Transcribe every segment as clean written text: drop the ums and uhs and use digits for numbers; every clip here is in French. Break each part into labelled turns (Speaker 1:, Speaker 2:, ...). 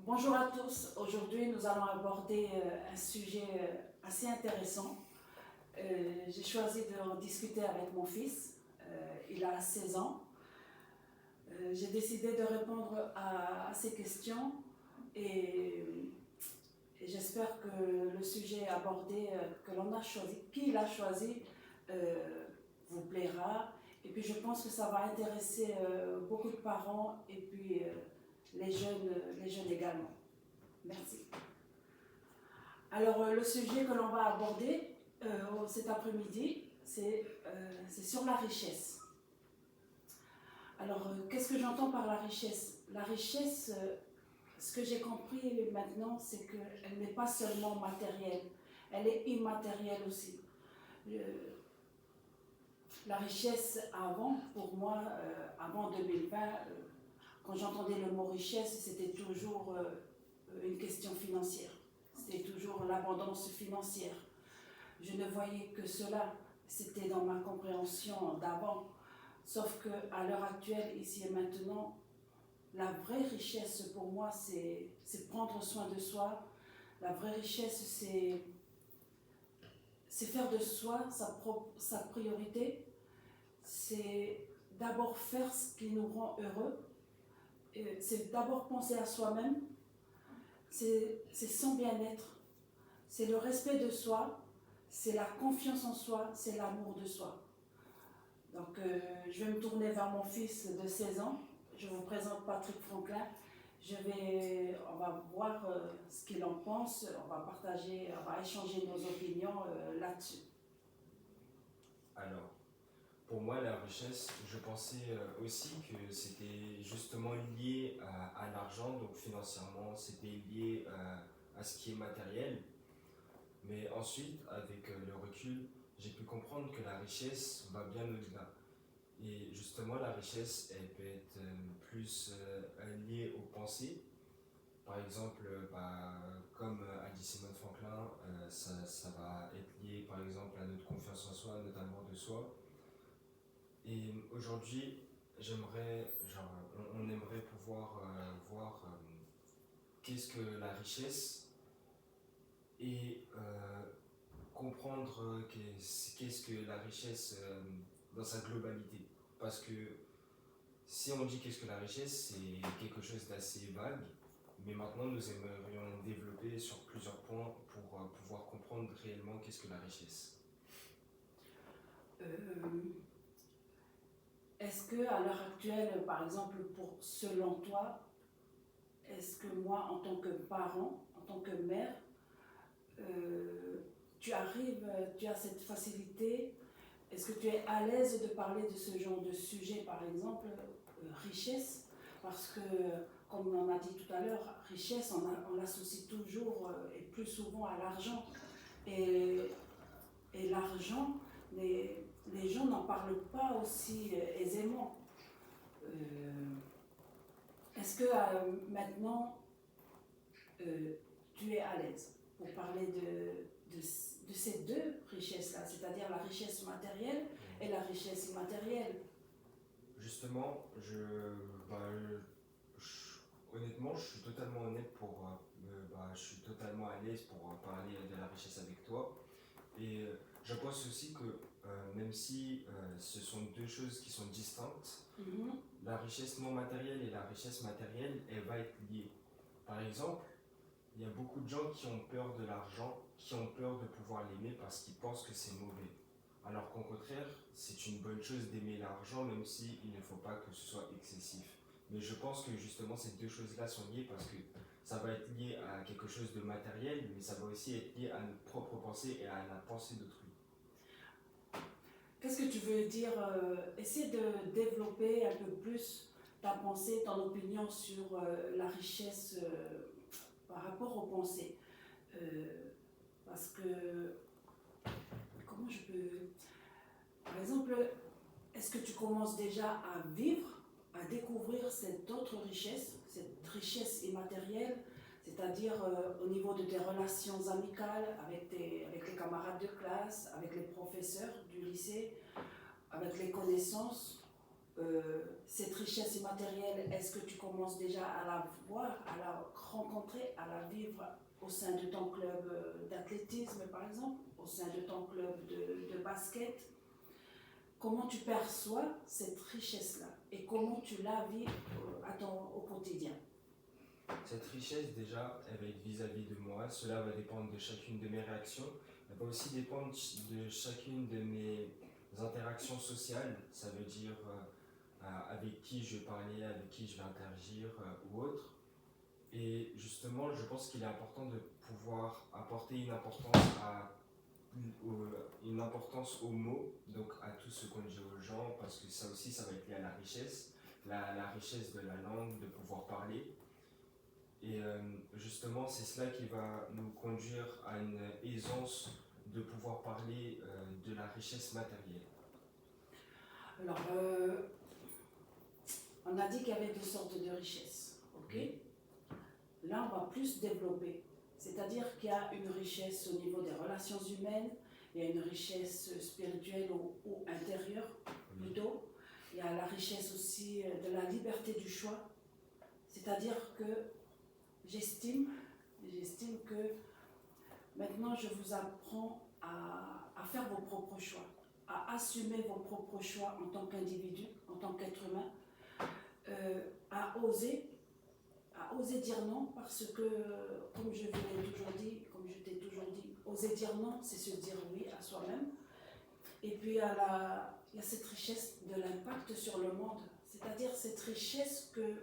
Speaker 1: Bonjour à tous. Aujourd'hui, nous allons aborder un sujet assez intéressant. J'ai choisi d'en discuter avec mon fils. Il a 16 ans. J'ai décidé de répondre à ces questions et j'espère que le sujet abordé, que l'on a choisi, qu'il a choisi, vous plaira. Et puis je pense que ça va intéresser beaucoup de parents et puis les jeunes également. Merci. Alors, le sujet que l'on va aborder cet après-midi, c'est sur la richesse. Alors, qu'est-ce que j'entends par la richesse? La richesse, ce que j'ai compris maintenant, c'est qu'elle n'est pas seulement matérielle, elle est immatérielle aussi. La richesse avant, pour moi, avant 2020, quand j'entendais le mot richesse, c'était toujours une question financière. C'était toujours l'abondance financière. Je ne voyais que cela, c'était dans ma compréhension d'avant. Sauf qu'à l'heure actuelle, ici et maintenant, la vraie richesse pour moi, c'est prendre soin de soi. La vraie richesse, c'est faire de soi sa priorité. C'est d'abord faire ce qui nous rend heureux. C'est d'abord penser à soi-même. C'est son bien-être. C'est le respect de soi. C'est la confiance en soi. C'est l'amour de soi. Donc, je vais me tourner vers mon fils de 16 ans. Je vous présente Patrick Franklin. On va voir ce qu'il en pense. On va échanger nos opinions là-dessus.
Speaker 2: Alors, pour moi, la richesse, je pensais aussi que c'était justement lié à l'argent, donc financièrement, c'était lié à ce qui est matériel. Mais ensuite, avec le recul, j'ai pu comprendre que la richesse va bien au-delà. Et justement, la richesse, elle peut être plus liée aux pensées. Par exemple, comme a dit Simone Franklin, ça va être lié par exemple à notre confiance en soi, notre amour de soi. Et aujourd'hui, on aimerait pouvoir voir qu'est-ce que la richesse et comprendre qu'est-ce que la richesse dans sa globalité. Parce que si on dit qu'est-ce que la richesse, c'est quelque chose d'assez vague, mais maintenant nous aimerions développer sur plusieurs points pour pouvoir comprendre réellement qu'est-ce que la richesse.
Speaker 1: Est-ce que à l'heure actuelle, par exemple, selon toi, est-ce que moi, en tant que parent, en tant que mère, tu as cette facilité? Est-ce que tu es à l'aise de parler de ce genre de sujet, par exemple, richesse? Parce que, comme on a dit tout à l'heure, richesse, on l'associe toujours et plus souvent à l'argent. Et l'argent, les gens n'en parlent pas aussi aisément. Est-ce que maintenant, tu es à l'aise pour parler de ces deux richesses-là, c'est-à-dire la richesse matérielle et la richesse immatérielle?
Speaker 2: Justement, honnêtement, je suis totalement honnête je suis totalement à l'aise pour parler de la richesse avec toi. Et je pense aussi que même si ce sont deux choses qui sont distinctes, la richesse non matérielle et la richesse matérielle, elle va être liée. Par exemple, il y a beaucoup de gens qui ont peur de l'argent, qui ont peur de pouvoir l'aimer parce qu'ils pensent que c'est mauvais. Alors qu'au contraire, c'est une bonne chose d'aimer l'argent, même s'il ne faut pas que ce soit excessif. Mais je pense que justement ces deux choses-là sont liées parce que ça va être lié à quelque chose de matériel, mais ça va aussi être lié à notre propre pensée et à la pensée d'autrui.
Speaker 1: Qu'est-ce que tu veux dire? Essaie de développer un peu plus ta pensée, ton opinion sur la richesse par rapport aux pensées. Parce que, comment je peux... Par exemple, est-ce que tu commences déjà à vivre, à découvrir cette autre richesse, cette richesse immatérielle, c'est-à-dire au niveau de tes relations amicales avec les camarades de classe, avec les professeurs du lycée, avec les connaissances? cette richesse immatérielle, est-ce que tu commences déjà à la voir, à la rencontrer, à la vivre au sein de ton club d'athlétisme par exemple, au sein de ton club de basket? Comment tu perçois cette richesse-là et comment tu la vis au quotidien?
Speaker 2: Cette richesse, déjà, elle va être vis-à-vis de moi. Cela va dépendre de chacune de mes réactions. Elle va aussi dépendre de chacune de mes interactions sociales. Ça veut dire avec qui je vais parler, avec qui je vais interagir ou autre. Et justement, je pense qu'il est important de pouvoir apporter une importance aux mots, donc à tout ce qu'on dit aux gens, parce que ça aussi, ça va être lié à la richesse, la richesse de la langue, de pouvoir parler. Et justement, c'est cela qui va nous conduire à une aisance de pouvoir parler de la richesse matérielle.
Speaker 1: Alors, on a dit qu'il y avait deux sortes de richesses, ok? Là, on va plus développer, c'est-à-dire qu'il y a une richesse au niveau des relations humaines, il y a une richesse spirituelle ou intérieure plutôt, il y a la richesse aussi de la liberté du choix, c'est-à-dire que j'estime que maintenant je vous apprends à faire vos propres choix, à assumer vos propres choix en tant qu'individu, en tant qu'être humain, à oser dire non, parce que, comme je t'ai toujours dit, oser dire non, c'est se dire oui à soi-même. Et puis il y a cette richesse de l'impact sur le monde, c'est-à-dire cette richesse que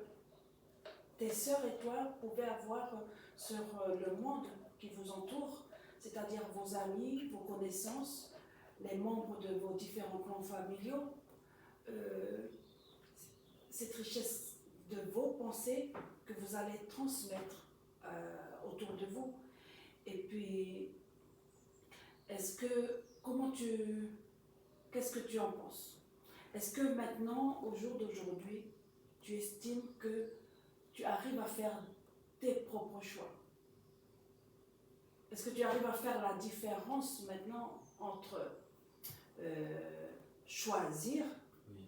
Speaker 1: tes sœurs et toi pouvez avoir sur le monde qui vous entoure, c'est-à-dire vos amis, vos connaissances, les membres de vos différents clans familiaux, cette richesse de vos pensées que vous allez transmettre autour de vous. Et puis, qu'est-ce que tu en penses? Est-ce que maintenant, au jour d'aujourd'hui, tu estimes que tu arrives à faire tes propres choix? Est-ce que tu arrives à faire la différence maintenant entre choisir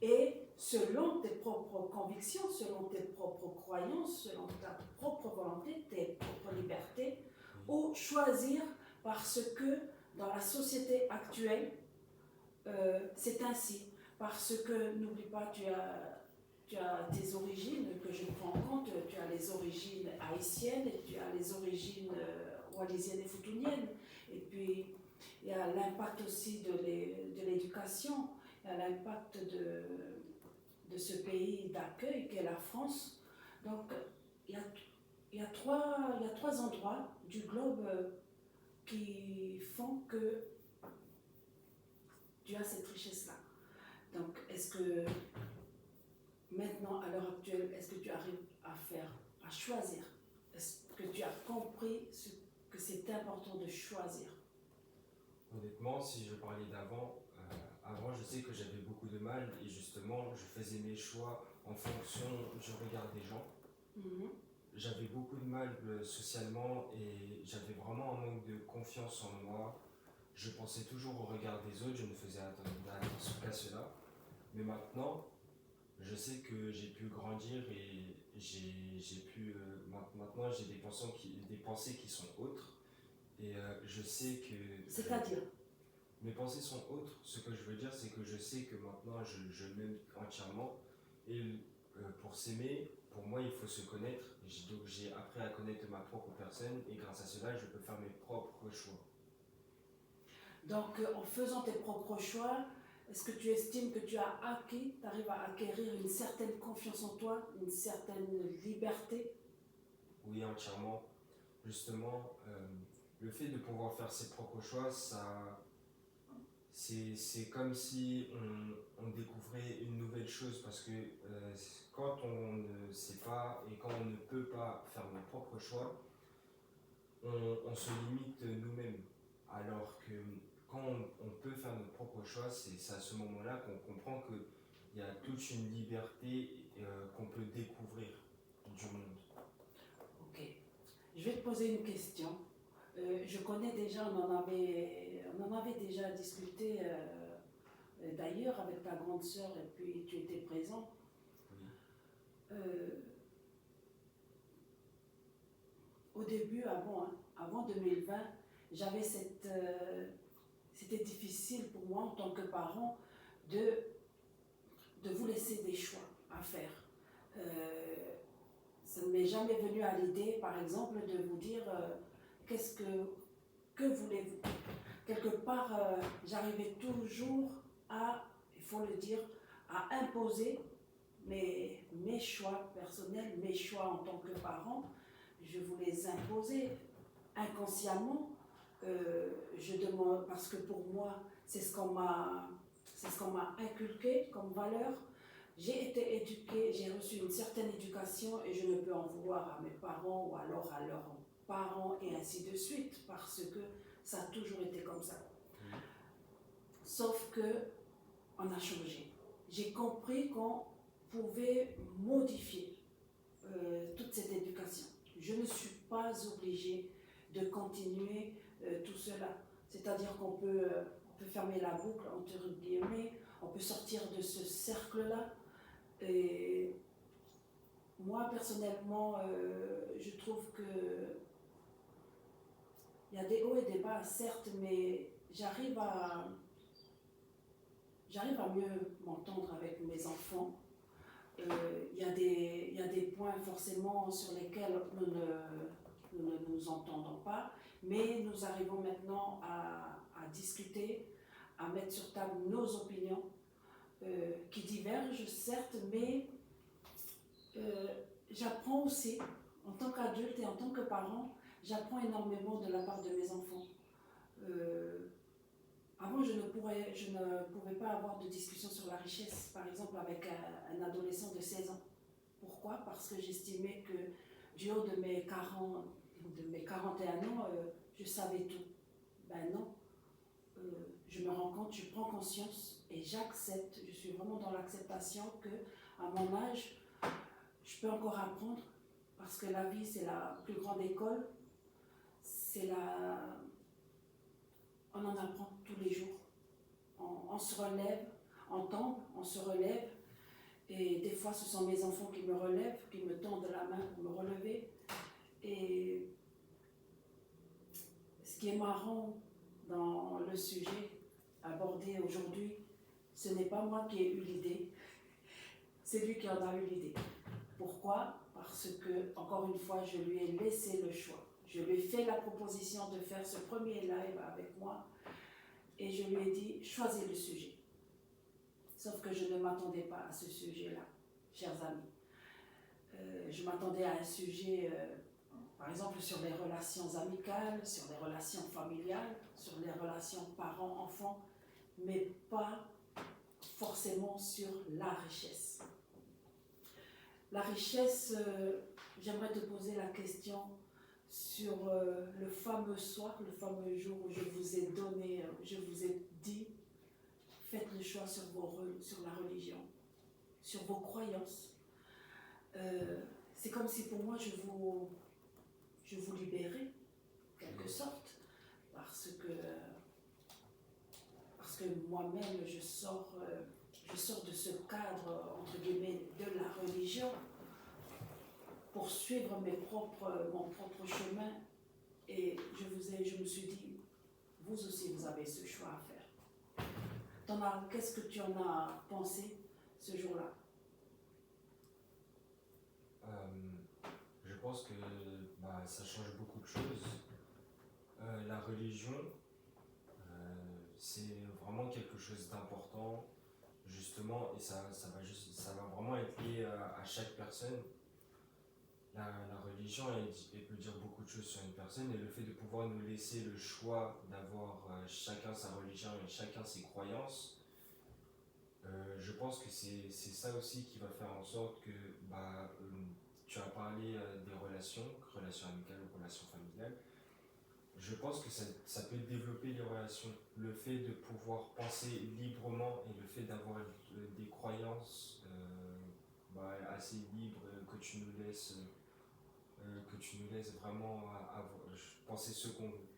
Speaker 1: et selon tes propres convictions, selon tes propres croyances, selon ta propre volonté, tes propres libertés, ou choisir parce que dans la société actuelle, c'est ainsi. Parce que, n'oublie pas, tu as tes origines que je prends en compte, tu as les origines haïtiennes, et tu as les origines wallisiennes et futuniennes, et puis il y a l'impact aussi de l'éducation, il y a l'impact de ce pays d'accueil qu'est la France. Donc il y a trois endroits du globe qui font que tu as cette richesse-là. Donc est-ce que maintenant, à l'heure actuelle, est-ce que tu arrives à choisir? Est-ce que tu as compris que c'est important de choisir?
Speaker 2: Honnêtement, si je parlais d'avant, avant je sais que j'avais beaucoup de mal et justement je faisais mes choix en fonction du regard des gens. J'avais beaucoup de mal socialement et j'avais vraiment un manque de confiance en moi. Je pensais toujours au regard des autres, je ne faisais attention qu'à cela. Mais maintenant, je sais que j'ai pu grandir et maintenant j'ai des pensées qui sont autres. Et je sais que...
Speaker 1: C'est-à-dire?
Speaker 2: Mes pensées sont autres. Ce que je veux dire, c'est que je sais que maintenant je m'aime entièrement. Et pour s'aimer, pour moi, il faut se connaître. Donc j'ai appris à connaître ma propre personne et grâce à cela, je peux faire mes propres choix.
Speaker 1: Donc en faisant tes propres choix, est-ce que tu estimes que tu arrives à acquérir une certaine confiance en toi, une certaine liberté?
Speaker 2: Oui, entièrement. Justement, le fait de pouvoir faire ses propres choix, c'est comme si on découvrait une nouvelle chose parce que quand on ne sait pas et quand on ne peut pas faire nos propres choix, on se limite nous-mêmes. Alors que quand on peut faire nos propres choix, c'est à ce moment-là qu'on comprend qu'il y a toute une liberté qu'on peut découvrir du monde.
Speaker 1: Ok. Je vais te poser une question. Je connais déjà, on en avait déjà discuté D'ailleurs, avec ta grande sœur, et puis tu étais présent.
Speaker 2: Oui.
Speaker 1: Au début, avant 2020, j'avais c'était difficile pour moi en tant que parent de vous laisser des choix à faire. Ça ne m'est jamais venu à l'idée, par exemple, de vous dire que voulez-vous. Quelque part, j'arrivais toujours à, il faut le dire, à imposer mes choix personnels, mes choix en tant que parent. Je vous les imposais inconsciemment. Je demande, parce que pour moi, c'est ce qu'on m'a inculqué comme valeur. J'ai été éduquée, j'ai reçu une certaine éducation et je ne peux en vouloir à mes parents ou alors à leurs parents et ainsi de suite, parce que ça a toujours été comme ça. Sauf que on a changé. J'ai compris qu'on pouvait modifier toute cette éducation. Je ne suis pas obligée de continuer tout cela. C'est-à-dire qu'on peut fermer la boucle, entre guillemets, on peut sortir de ce cercle-là. Et moi, personnellement, je trouve que il y a des hauts et des bas, certes, mais j'arrive à mieux m'entendre avec mes enfants. Il y a des points forcément sur lesquels nous ne nous entendons pas, mais nous arrivons maintenant à discuter, à mettre sur table nos opinions qui divergent, certes, mais j'apprends aussi, en tant qu'adulte et en tant que parent, j'apprends énormément de la part de mes enfants. Avant, je ne pouvais pas avoir de discussion sur la richesse, par exemple, avec un adolescent de 16 ans. Pourquoi? Parce que j'estimais que du haut de mes 41 ans, je savais tout. Ben non. Je me rends compte, je prends conscience et j'accepte. Je suis vraiment dans l'acceptation que, à mon âge, je peux encore apprendre, parce que la vie, c'est la plus grande école. On en apprend tous les jours. On se relève, on tombe, on se relève. Et des fois, ce sont mes enfants qui me relèvent, qui me tendent la main pour me relever. Et ce qui est marrant dans le sujet abordé aujourd'hui, ce n'est pas moi qui ai eu l'idée, c'est lui qui en a eu l'idée. Pourquoi? Parce que, encore une fois, je lui ai laissé le choix. Je lui ai fait la proposition de faire ce premier live avec moi et je lui ai dit, choisis le sujet. Sauf que je ne m'attendais pas à ce sujet-là, chers amis. Je m'attendais à un sujet, par exemple, sur les relations amicales, sur les relations familiales, sur les relations parents-enfants, mais pas forcément sur la richesse. La richesse, j'aimerais te poser la question sur le fameux soir, le fameux jour où je vous ai dit, faites le choix sur la religion, sur vos croyances. C'est comme si pour moi je vous libérais, en quelque sorte, parce que moi-même je sors de ce cadre, entre guillemets, de la religion pour suivre mon propre chemin. Et je me suis dit, vous aussi vous avez ce choix à faire. Qu'est-ce que tu en as pensé ce jour-là?
Speaker 2: Je pense que ça change beaucoup de choses. La religion, c'est vraiment quelque chose d'important, justement, et ça va vraiment être lié à chaque personne. La religion, elle peut dire beaucoup de choses sur une personne, et le fait de pouvoir nous laisser le choix d'avoir chacun sa religion et chacun ses croyances, je pense que c'est ça aussi qui va faire en sorte que tu as parlé des relations amicales ou relations familiales. Je pense que ça peut développer les relations. Le fait de pouvoir penser librement et le fait d'avoir des croyances assez libres que tu nous laisses vraiment penser ce qu'on veut.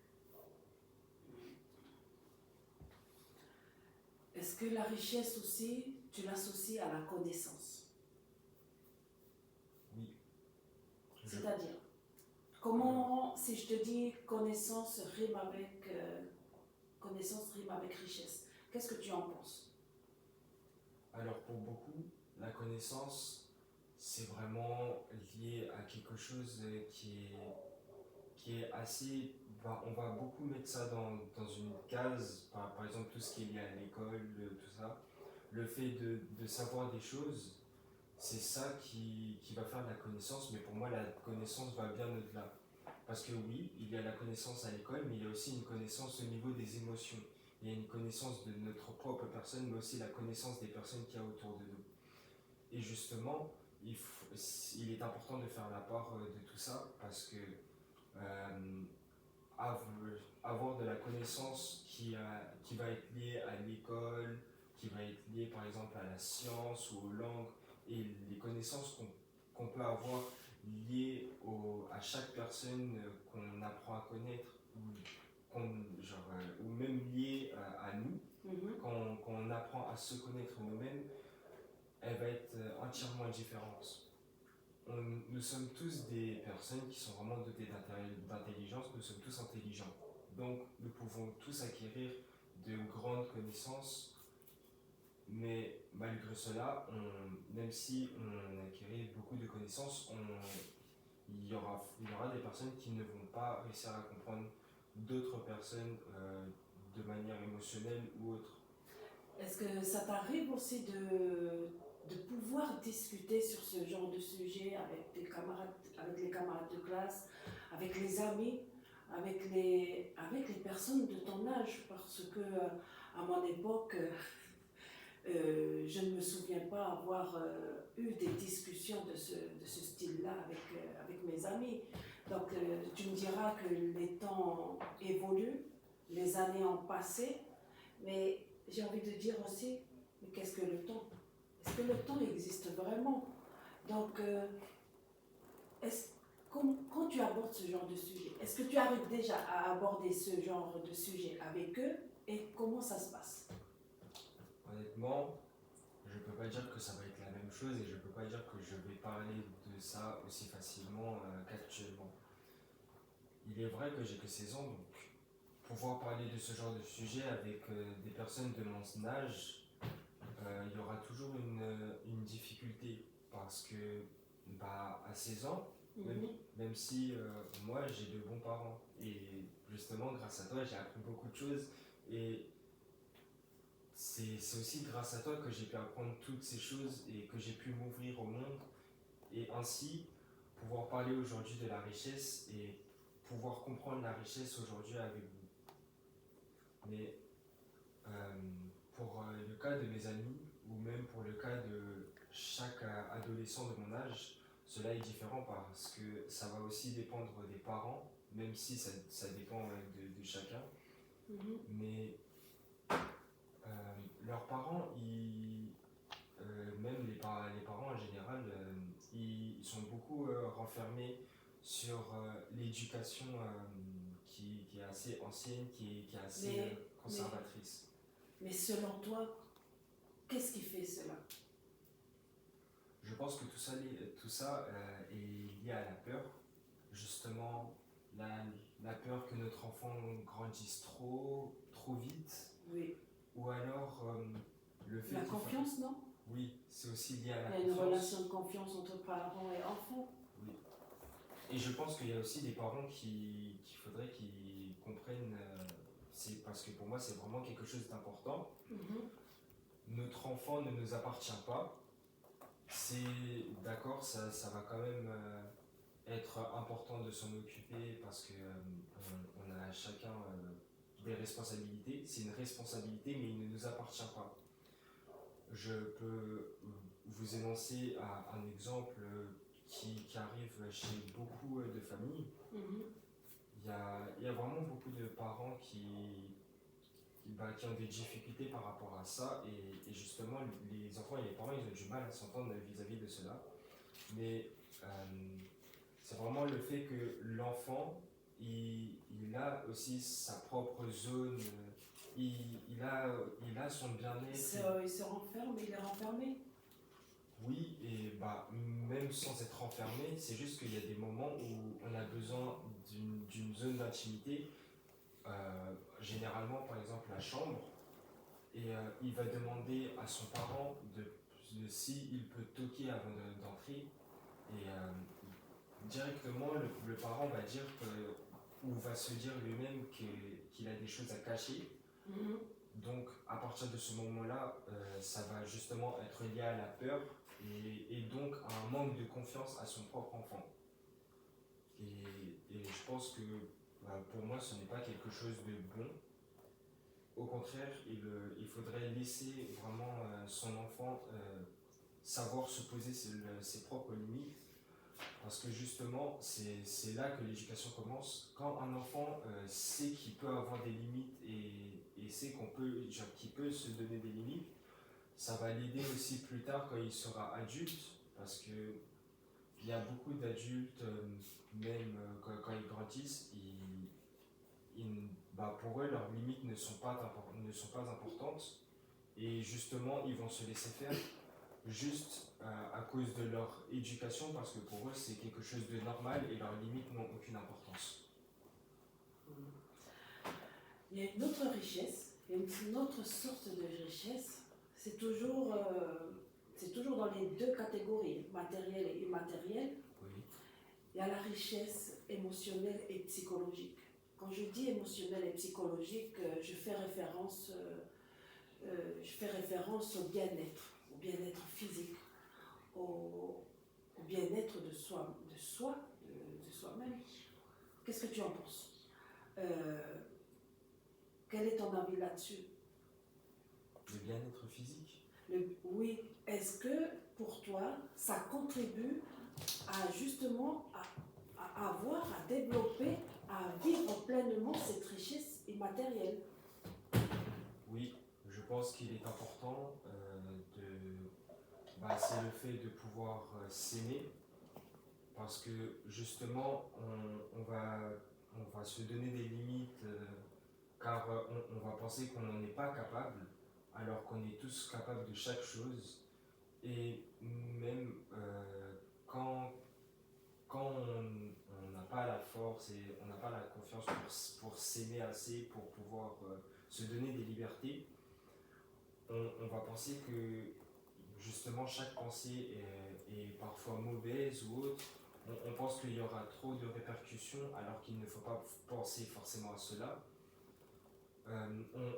Speaker 1: Est-ce que la richesse aussi, tu l'associes à la connaissance?
Speaker 2: Oui. Je-
Speaker 1: C'est-à-dire, comment, si je te dis connaissance rime avec richesse, qu'est-ce que tu en penses?
Speaker 2: Alors pour beaucoup, la connaissance, c'est vraiment lié à quelque chose qui est assez... on va beaucoup mettre ça dans une case, par exemple tout ce qui est lié à l'école, tout ça. Le fait de savoir des choses, c'est ça qui va faire de la connaissance, mais pour moi la connaissance va bien au-delà. Parce que oui, il y a la connaissance à l'école, mais il y a aussi une connaissance au niveau des émotions. Il y a une connaissance de notre propre personne, mais aussi la connaissance des personnes qu'il y a autour de nous. Et justement, il est important de faire la part de tout ça, parce que euh, avoir de la connaissance qui va être liée à l'école, qui va être liée par exemple à la science ou aux langues, et les connaissances qu'on peut avoir liées à chaque personne qu'on apprend à connaître, ou même liées à nous, quand on apprend à se connaître nous-mêmes, elle va être entièrement différente. Nous sommes tous des personnes qui sont vraiment dotées d'intelligence, nous sommes tous intelligents. Donc nous pouvons tous acquérir de grandes connaissances, mais malgré cela, même si on acquérit beaucoup de connaissances, il y aura des personnes qui ne vont pas réussir à comprendre d'autres personnes de manière émotionnelle ou autre.
Speaker 1: Est-ce que ça t'arrive aussi de pouvoir discuter sur ce genre de sujet avec avec les camarades de classe, avec les amis, avec les personnes de ton âge? Parce que à mon époque, je ne me souviens pas avoir eu des discussions de ce style-là avec mes amis. Donc tu me diras que les temps évoluent, les années ont passé, mais j'ai envie de dire aussi, mais qu'est-ce que le temps? Est-ce que le temps existe vraiment? Donc, quand tu abordes ce genre de sujet, est-ce que tu arrives déjà à aborder ce genre de sujet avec eux et comment ça se passe?
Speaker 2: Honnêtement, je ne peux pas dire que ça va être la même chose et je ne peux pas dire que je vais parler de ça aussi facilement qu'actuellement. Il est vrai que j'ai que 16 ans, donc pouvoir parler de ce genre de sujet avec des personnes de mon âge, il y aura toujours une difficulté parce que à 16 ans, même si moi j'ai de bons parents et justement grâce à toi j'ai appris beaucoup de choses et c'est aussi grâce à toi que j'ai pu apprendre toutes ces choses et que j'ai pu m'ouvrir au monde et ainsi pouvoir parler aujourd'hui de la richesse et pouvoir comprendre la richesse aujourd'hui avec vous. Mais pour le cas de mes amis ou même pour le cas de chaque adolescent de mon âge, cela est différent parce que ça va aussi dépendre des parents, même si ça dépend de chacun. Mais leurs parents, même les parents en général, ils sont beaucoup renfermés sur l'éducation qui est assez ancienne, qui est assez conservatrice.
Speaker 1: Mais selon toi, qu'est-ce qui fait cela?
Speaker 2: Je pense que tout ça est lié à la peur. Justement, la peur que notre enfant grandisse trop vite.
Speaker 1: Oui.
Speaker 2: Ou alors le fait
Speaker 1: la confiance, non?
Speaker 2: Oui, c'est aussi lié à la confiance.
Speaker 1: Il y a une relation de confiance entre parents et enfants.
Speaker 2: Oui. Et je pense qu'il y a aussi des parents qu'il faudrait qu'ils comprennent, c'est parce que pour moi c'est vraiment quelque chose d'important. Notre enfant ne nous appartient pas. C'est d'accord, ça va quand même être important de s'en occuper parce que on a chacun des responsabilités. C'est une responsabilité, mais il ne nous appartient pas. Je peux vous énoncer un exemple qui arrive chez beaucoup de familles. Il y a vraiment beaucoup de parents qui ont des difficultés par rapport à ça et justement les enfants et les parents ils ont du mal à s'entendre vis-à-vis de cela. Mais c'est vraiment le fait que l'enfant il a aussi sa propre zone, il a son bien-être.
Speaker 1: Il se renferme, il est renfermé.
Speaker 2: Oui, et bah, même sans être enfermé, c'est juste qu'il y a des moments où on a besoin d'une zone d'intimité, généralement par exemple la chambre, et il va demander à son parent de s'il peut toquer avant d'entrer, et directement le parent va dire ou va se dire lui-même qu'il a des choses à cacher.
Speaker 1: Mhm.
Speaker 2: Donc à partir de ce moment-là, ça va justement être lié à la peur et donc à un manque de confiance à son propre enfant. Et je pense que pour moi, ce n'est pas quelque chose de bon. Au contraire, il faudrait laisser vraiment son enfant savoir se poser ses propres limites. Parce que justement, c'est là que l'éducation commence. Quand un enfant sait qu'il peut avoir des limites et sait qu'il peut se donner des limites, ça va l'aider aussi plus tard quand il sera adulte. Parce que il y a beaucoup d'adultes, même quand ils grandissent, pour eux, leurs limites ne sont pas importantes. Et justement, ils vont se laisser faire juste à cause de leur éducation, parce que pour eux, c'est quelque chose de normal et leurs limites n'ont aucune importance.
Speaker 1: Il y a une autre richesse, il y a une autre sorte de richesse, c'est toujours dans les deux catégories, matérielle et immatérielle.
Speaker 2: Oui.
Speaker 1: Il y a la richesse émotionnelle et psychologique. Quand je dis émotionnelle et psychologique, je fais référence au bien-être physique, au bien-être de soi-même. Qu'est-ce que tu en penses? Quel est ton avis là-dessus?
Speaker 2: Le bien-être physique?
Speaker 1: Oui. Est-ce que pour toi, ça contribue à justement à développer, à vivre pleinement cette richesse immatérielle?
Speaker 2: Oui, je pense qu'il est important c'est le fait de pouvoir s'aimer, parce que justement on va se donner des limites, car on va penser qu'on n'en est pas capable, alors qu'on est tous capables de chaque chose. Et même quand on n'a pas la force et on n'a pas la confiance pour s'aimer assez, pour pouvoir se donner des libertés, on va penser que justement chaque pensée est parfois mauvaise ou autre. On pense qu'il y aura trop de répercussions alors qu'il ne faut pas penser forcément à cela.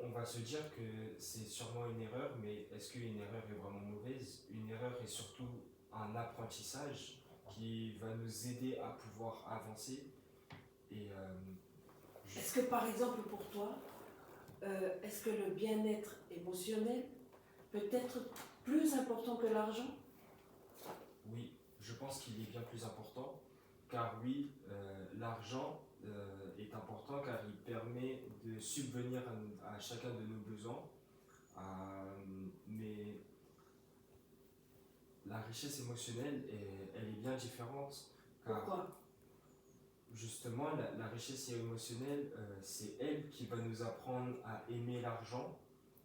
Speaker 2: On va se dire que c'est sûrement une erreur, mais est-ce qu'une erreur est vraiment mauvaise? Une erreur est surtout un apprentissage qui va nous aider à pouvoir avancer.
Speaker 1: Est-ce que par exemple pour toi, est-ce que le bien-être émotionnel peut être plus important que l'argent?
Speaker 2: Oui, je pense qu'il est bien plus important, car oui, l'argent est important car il permet de subvenir à chacun de nos besoins, mais la richesse émotionnelle, elle est bien différente.
Speaker 1: Pourquoi?
Speaker 2: Justement, la richesse émotionnelle, c'est elle qui va nous apprendre à aimer l'argent,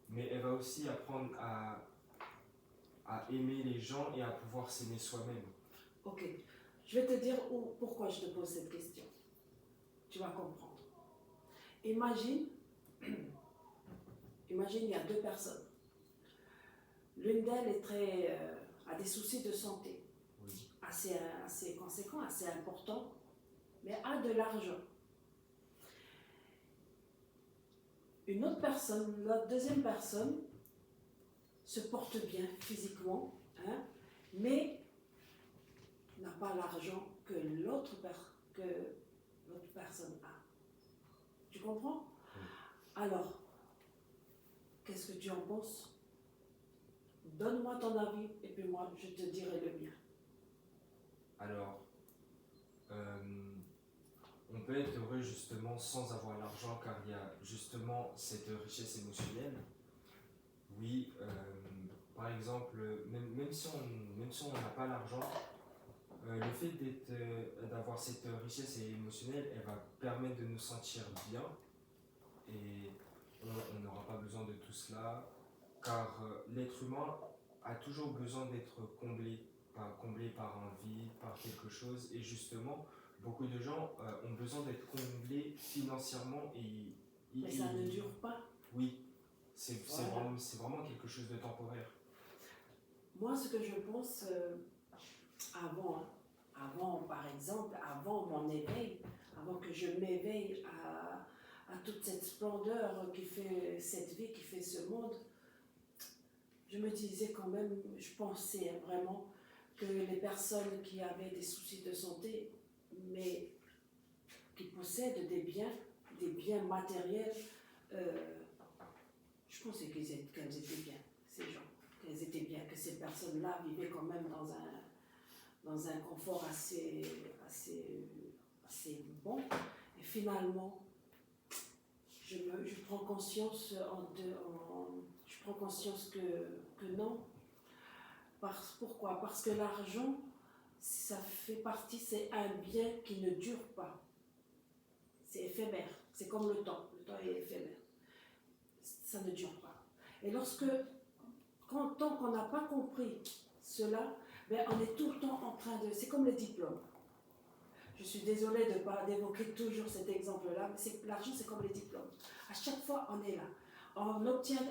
Speaker 2: mais elle va aussi apprendre à aimer les gens et à pouvoir s'aimer soi-même.
Speaker 1: Ok, je vais te dire pourquoi je te pose cette question. Tu vas comprendre. Imagine, il y a deux personnes. L'une d'elles a des soucis de santé,
Speaker 2: Oui.
Speaker 1: assez conséquents, assez importants, mais a de l'argent. La deuxième personne se porte bien physiquement, mais n'a pas l'argent que l'autre personne a. Tu comprends?
Speaker 2: Oui.
Speaker 1: Alors, qu'est-ce que tu en penses? Donne-moi ton avis et puis moi, je te dirai le mien.
Speaker 2: Alors, on peut être heureux justement sans avoir l'argent, car il y a justement cette richesse émotionnelle. Oui, par exemple, même si on n'a pas l'argent, le fait d'avoir cette richesse émotionnelle, elle va permettre de nous sentir bien. Et on n'aura pas besoin de tout cela, car l'être humain a toujours besoin d'être comblé par un vide, par quelque chose, et justement, beaucoup de gens ont besoin d'être comblés financièrement
Speaker 1: Mais ça ne dure pas.
Speaker 2: Oui, c'est
Speaker 1: Voilà.
Speaker 2: vraiment quelque chose de temporaire.
Speaker 1: Moi, ce que je pense avant, par exemple, avant mon éveil, avant que je m'éveille à toute cette splendeur qui fait cette vie, qui fait ce monde, je me disais quand même, je pensais vraiment que les personnes qui avaient des soucis de santé, mais qui possèdent des biens matériels, je pensais qu'elles étaient bien, ces gens, qu'elles étaient bien, que ces personnes-là vivaient quand même dans un confort assez bon. Et finalement, je prends conscience je prends conscience que non. Pourquoi? Parce que l'argent, ça fait partie, c'est un bien qui ne dure pas. C'est éphémère. C'est comme le temps. Le temps est éphémère. Ça ne dure pas. Et tant qu'on n'a pas compris cela, ben on est tout le temps en train de... C'est comme les diplômes. Je suis désolée de ne pas d'évoquer toujours cet exemple-là, mais l'argent, c'est comme les diplômes. À chaque fois, on est là. On obtient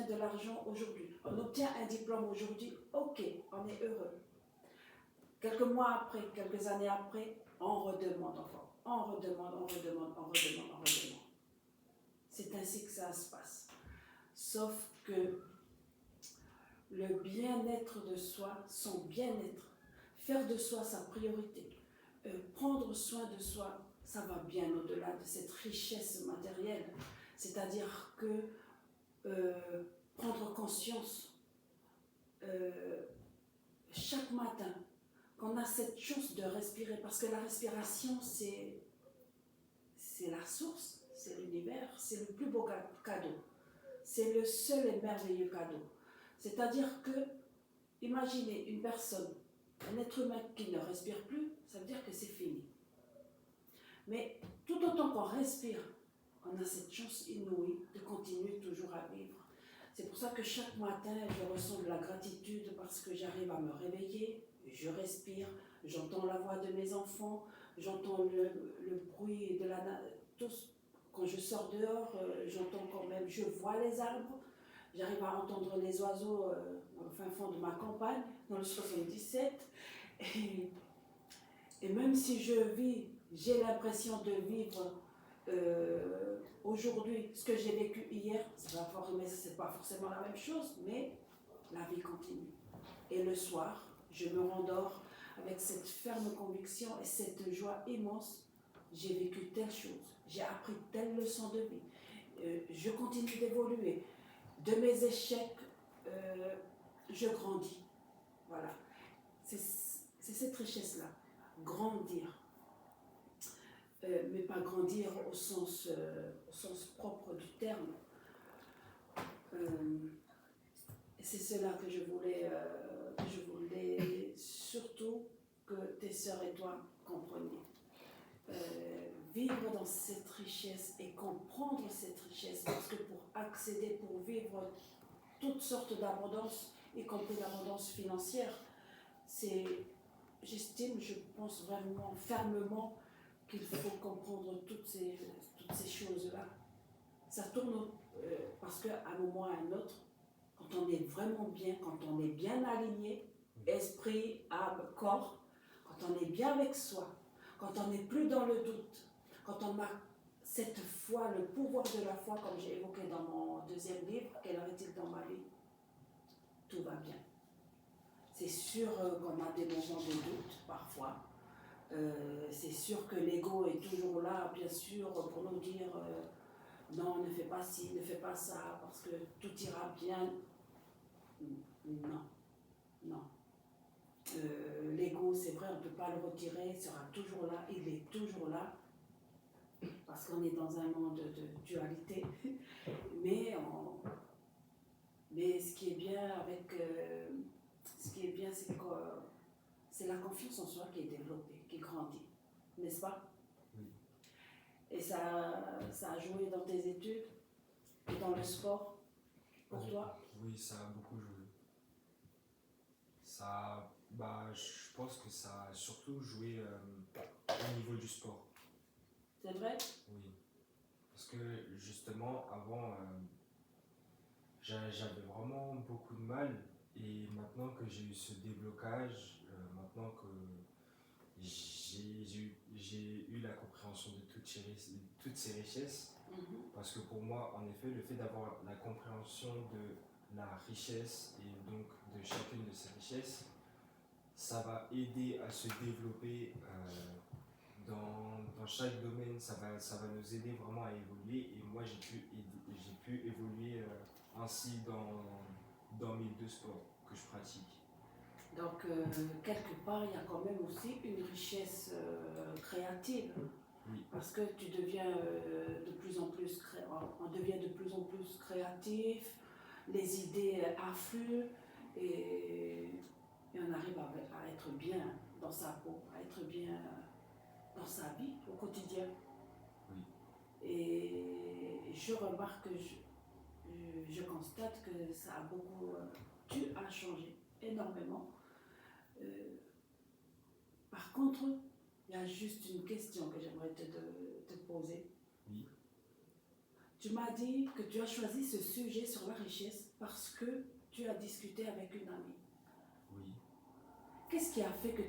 Speaker 1: de l'argent aujourd'hui. On obtient un diplôme aujourd'hui. Ok, on est heureux. Quelques mois après, quelques années après, on redemande encore. On redemande. C'est ainsi que ça se passe. Sauf que le bien-être de soi, son bien-être, faire de soi sa priorité, prendre soin de soi, ça va bien au-delà de cette richesse matérielle. C'est-à-dire que prendre conscience chaque matin qu'on a cette chance de respirer, parce que la respiration, c'est la source, c'est l'univers, c'est le plus beau cadeau. C'est le seul et merveilleux cadeau. C'est-à-dire que, imaginez une personne, un être humain qui ne respire plus, ça veut dire que c'est fini. Mais tout autant qu'on respire, on a cette chance inouïe de continuer toujours à vivre. C'est pour ça que chaque matin, je ressens de la gratitude parce que j'arrive à me réveiller, je respire, j'entends la voix de mes enfants, j'entends le bruit de la nature. Quand je sors dehors, j'entends quand même, je vois les arbres, j'arrive à entendre les oiseaux dans le fin fond de ma campagne, dans le 77. Et même si j'ai l'impression de vivre aujourd'hui ce que j'ai vécu hier, c'est pas forcément la même chose, mais la vie continue. Et le soir, je me rendors avec cette ferme conviction et cette joie immense. J'ai vécu telle chose, j'ai appris telle leçon de vie, je continue d'évoluer. De mes échecs, je grandis. Voilà. C'est cette richesse-là. Grandir. Mais pas grandir au sens propre du terme. C'est cela que je voulais surtout que tes sœurs et toi compreniez. Vivre dans cette richesse et comprendre cette richesse, parce que pour accéder, pour vivre toutes sortes d'abondance, y compris l'abondance financière, j'estime, je pense vraiment fermement qu'il faut comprendre toutes ces choses-là. Ça tourne parce qu'à un moment ou à un autre, quand on est vraiment bien, quand on est bien aligné, esprit, âme, corps, quand on est bien avec soi, quand on n'est plus dans le doute, quand on a cette foi, le pouvoir de la foi, comme j'ai évoqué dans mon deuxième livre, quelle heure est-il dans ma vie? Tout va bien. C'est sûr qu'on a des moments de doute parfois. C'est sûr que l'ego est toujours là, bien sûr, pour nous dire non, ne fais pas ci, ne fais pas ça, parce que tout ira bien. Non. L'ego, c'est vrai, on ne peut pas le retirer, il sera toujours là, il est toujours là, parce qu'on est dans un monde de dualité. Mais ce qui est bien c'est que c'est la confiance en soi qui est développée, qui grandit, n'est-ce pas?
Speaker 2: Oui.
Speaker 1: Et ça a joué dans tes études? et dans le sport, pour toi?
Speaker 2: Oui, ça a beaucoup joué. Je pense que ça a surtout joué au niveau du sport.
Speaker 1: C'est vrai?
Speaker 2: Oui. Parce que justement, avant, j'avais vraiment beaucoup de mal. Et maintenant que j'ai eu ce déblocage, maintenant que j'ai eu la compréhension de toutes ces richesses, parce que pour moi, en effet, le fait d'avoir la compréhension de la richesse et donc de chacune de ces richesses, ça va aider à se développer dans chaque domaine, ça va nous aider vraiment à évoluer. Et moi, j'ai pu évoluer ainsi dans mes deux sports que je pratique.
Speaker 1: Donc, quelque part, il y a quand même aussi une richesse créative.
Speaker 2: Oui.
Speaker 1: Parce que tu deviens on devient de plus en plus créatif, les idées affluent et on arrive à être bien dans sa peau, à être bien dans sa vie au quotidien.
Speaker 2: Oui.
Speaker 1: Et je remarque, je constate que ça a beaucoup, tu as changé énormément. Par contre, il y a juste une question que j'aimerais te poser.
Speaker 2: Oui.
Speaker 1: Tu m'as dit que tu as choisi ce sujet sur la richesse parce que tu as discuté avec une amie.
Speaker 2: Oui.
Speaker 1: Qu'est-ce qui a fait que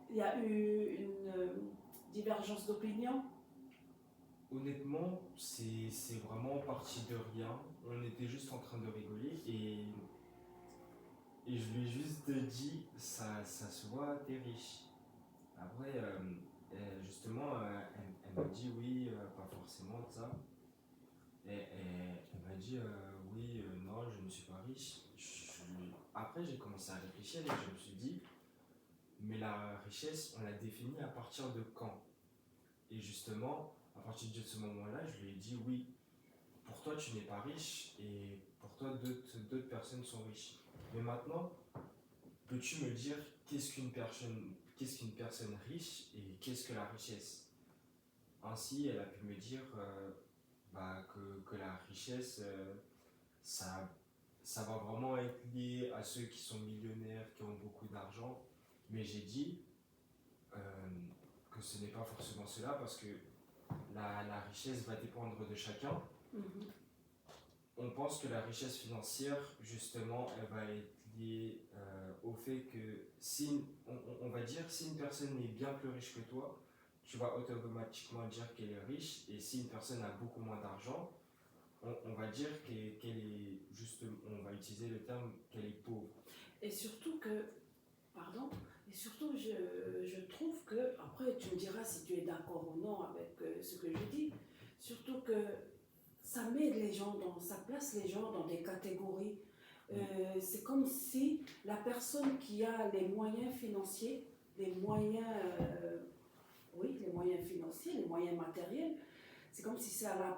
Speaker 1: il y a eu une divergence d'opinion?
Speaker 2: Honnêtement, c'est vraiment parti de rien. On était juste en train de rigoler et je lui ai juste dit, ça se voit, t'es riche. Après, justement, elle m'a dit oui, pas forcément de ça. Et elle m'a dit oui, non, je ne suis pas riche. Après, j'ai commencé à réfléchir et je me suis dit, mais la richesse, on la définit à partir de quand? Et justement, à partir de ce moment-là, je lui ai dit oui, pour toi, tu n'es pas riche et pour toi, d'autres personnes sont riches. Mais maintenant, peux-tu me dire qu'est-ce qu'une personne riche et qu'est-ce que la richesse? Ainsi, elle a pu me dire que la richesse, ça va vraiment être lié à ceux qui sont millionnaires, qui ont beaucoup d'argent. Mais j'ai dit euh, que ce n'est pas forcément cela parce que la richesse va dépendre de chacun. On pense que la richesse financière, justement, elle va être liée au fait que on va dire, si une personne est bien plus riche que toi, tu vas automatiquement dire qu'elle est riche. Et si une personne a beaucoup moins d'argent, on va dire qu'elle est justement, on va utiliser le terme qu'elle est pauvre.
Speaker 1: Et surtout je trouve que, après tu me diras si tu es d'accord ou non avec ce que je dis, surtout que ça ça place les gens dans des catégories. C'est comme si la personne qui a les moyens financiers, les moyens financiers, les moyens matériels, c'est comme si ça l'a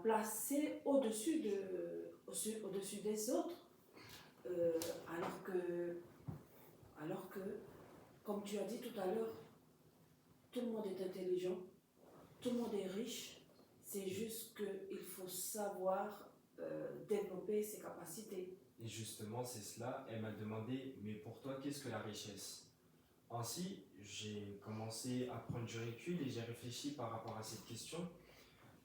Speaker 1: placé au-dessus des autres. Alors que, comme tu as dit tout à l'heure, tout le monde est intelligent, tout le monde est riche, c'est juste qu'il faut savoir développer ses capacités.
Speaker 2: Et justement, c'est cela, elle m'a demandé, mais pour toi, qu'est-ce que la richesse? Ainsi, j'ai commencé à prendre du recul et j'ai réfléchi par rapport à cette question.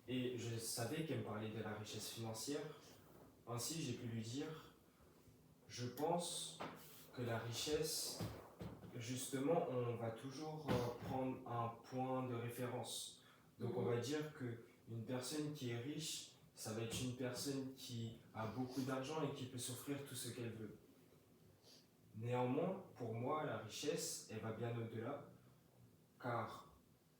Speaker 2: Et je savais qu'elle me parlait de la richesse financière. Ainsi, j'ai pu lui dire, je pense que la richesse, justement, on va toujours prendre un point de référence. Donc on va dire qu'une personne qui est riche, ça va être une personne qui a beaucoup d'argent et qui peut s'offrir tout ce qu'elle veut. Néanmoins, pour moi, la richesse, elle va bien au-delà, car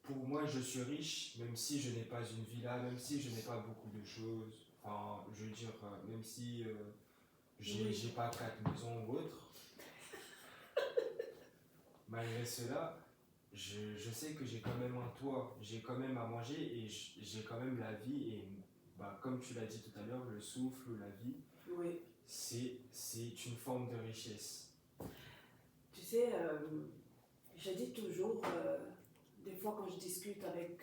Speaker 2: pour moi, je suis riche, même si je n'ai pas une villa, même si je n'ai pas beaucoup de choses, enfin, je veux dire, même si j'ai pas 4 maisons ou autre. Malgré cela, je sais que j'ai quand même un toit, j'ai quand même à manger et j'ai quand même la vie. Et comme tu l'as dit tout à l'heure, le souffle, la vie,
Speaker 1: oui.
Speaker 2: c'est une forme de richesse.
Speaker 1: Tu sais, je dis toujours, des fois quand je discute avec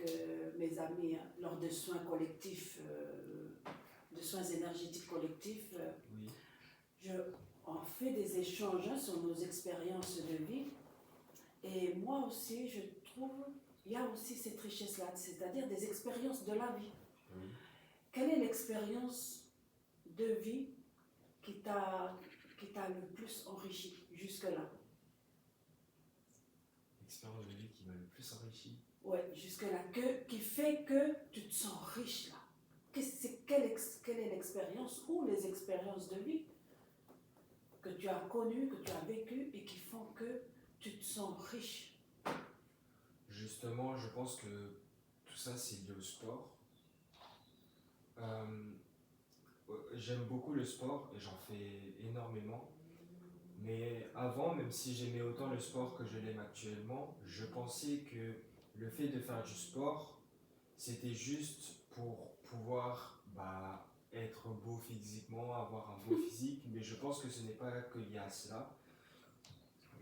Speaker 1: mes amis hein, lors de soins collectifs, de soins énergétiques collectifs,
Speaker 2: Oui,
Speaker 1: je, on fait des échanges hein, sur nos expériences de vie. Et moi aussi, je trouve, il y a aussi cette richesse-là, c'est-à-dire des expériences de la vie.
Speaker 2: oui.
Speaker 1: Quelle est l'expérience de vie qui t'a le plus enrichi jusque-là?
Speaker 2: L'expérience de vie qui m'a le plus enrichi.
Speaker 1: Ouais, jusque-là, qui fait que tu te sens riche là. Quelle est l'expérience ou les expériences de vie que tu as connues, que tu as vécues et qui font que tu te sens riche?
Speaker 2: Justement, je pense que tout ça, c'est lié au sport. Euh, J'aime beaucoup le sport et j'en fais énormément. Mais avant, même si j'aimais autant le sport que je l'aime actuellement, je pensais que le fait de faire du sport, c'était juste pour pouvoir être beau physiquement, avoir un beau physique, mais je pense que ce n'est pas que lié à cela.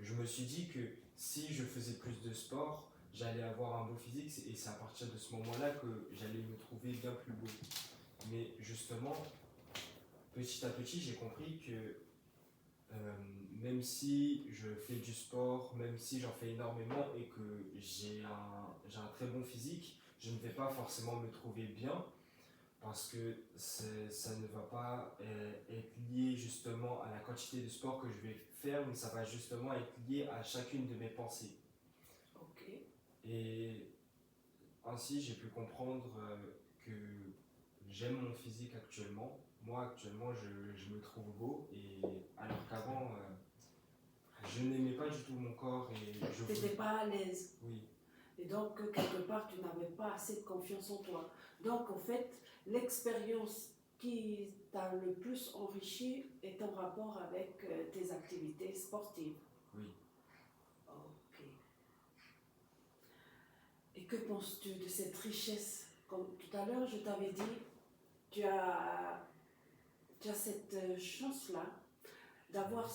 Speaker 2: Je me suis dit que si je faisais plus de sport, j'allais avoir un beau physique et c'est à partir de ce moment-là que j'allais me trouver bien plus beau. Mais justement, petit à petit, j'ai compris que euh, même si je fais du sport, même si j'en fais énormément et que j'ai un très bon physique, je ne vais pas forcément me trouver bien parce que ça ne va pas être lié justement à la quantité de sport que je vais faire, mais ça va justement être lié à chacune de mes pensées.
Speaker 1: Ok.
Speaker 2: Et ainsi, j'ai pu comprendre que j'aime mon physique actuellement. Moi, actuellement, je me trouve beau, et alors qu'avant, je n'aimais pas du tout mon corps et je
Speaker 1: Tu n'étais pas à l'aise.
Speaker 2: Oui,
Speaker 1: Et donc, quelque part, tu n'avais pas assez de confiance en toi. Donc, en fait, l'expérience qui t'a le plus enrichi est en rapport avec tes activités sportives.
Speaker 2: oui.
Speaker 1: Ok. Et que penses-tu de cette richesse? Comme tout à l'heure, je t'avais dit, tu as, tu as cette chance-là d'avoir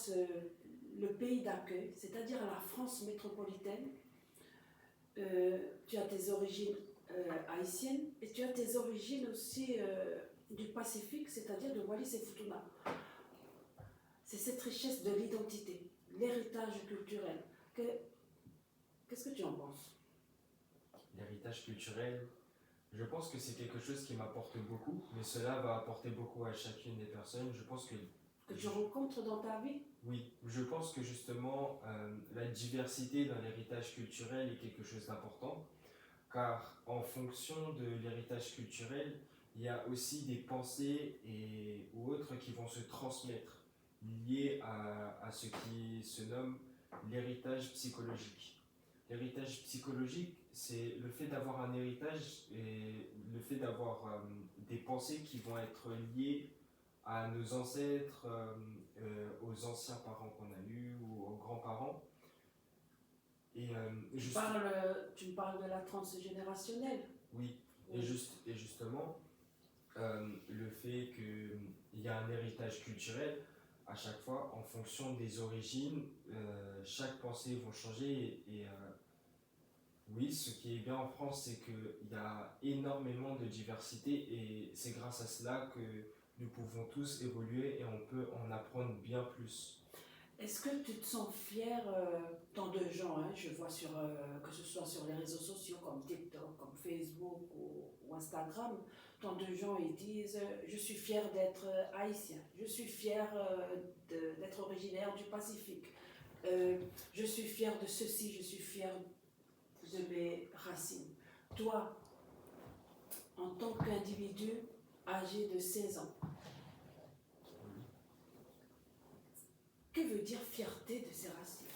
Speaker 1: le pays d'accueil, c'est-à-dire la France métropolitaine. Tu as tes origines haïtiennes et tu as tes origines aussi du Pacifique, c'est-à-dire de Wallis et Futuna. C'est cette richesse de l'identité, l'héritage culturel. Qu'est-ce que tu en penses?
Speaker 2: L'héritage culturel, je pense que c'est quelque chose qui m'apporte beaucoup, mais cela va apporter beaucoup à chacune des personnes. Je pense que
Speaker 1: Que tu rencontres dans ta vie?
Speaker 2: oui, je pense que justement la diversité dans l'héritage culturel est quelque chose d'important, car en fonction de l'héritage culturel, il y a aussi des pensées ou autres qui vont se transmettre, liées à ce qui se nomme l'héritage psychologique. L'héritage psychologique, c'est le fait d'avoir un héritage et le fait d'avoir des pensées qui vont être liées à nos ancêtres, aux anciens parents qu'on a eus ou aux grands-parents. Et
Speaker 1: Tu me parles de la transgénérationnelle.
Speaker 2: oui,
Speaker 1: Oui.
Speaker 2: et justement, le fait qu'il y a un héritage culturel, à chaque fois, en fonction des origines, chaque pensée va changer. Oui, ce qui est bien en France, c'est qu'il y a énormément de diversité et c'est grâce à cela que nous pouvons tous évoluer et on peut en apprendre bien plus.
Speaker 1: Est-ce que tu te sens fier, tant de gens, hein, je vois que ce soit sur les réseaux sociaux comme TikTok, comme Facebook ou Instagram, tant de gens ils disent je suis fier d'être haïtien, je suis fier d'être originaire du Pacifique, je suis fier de ceci, je suis fier de mes racines. Toi, en tant qu'individu âgé de 16 ans, que veut dire fierté de ses racines?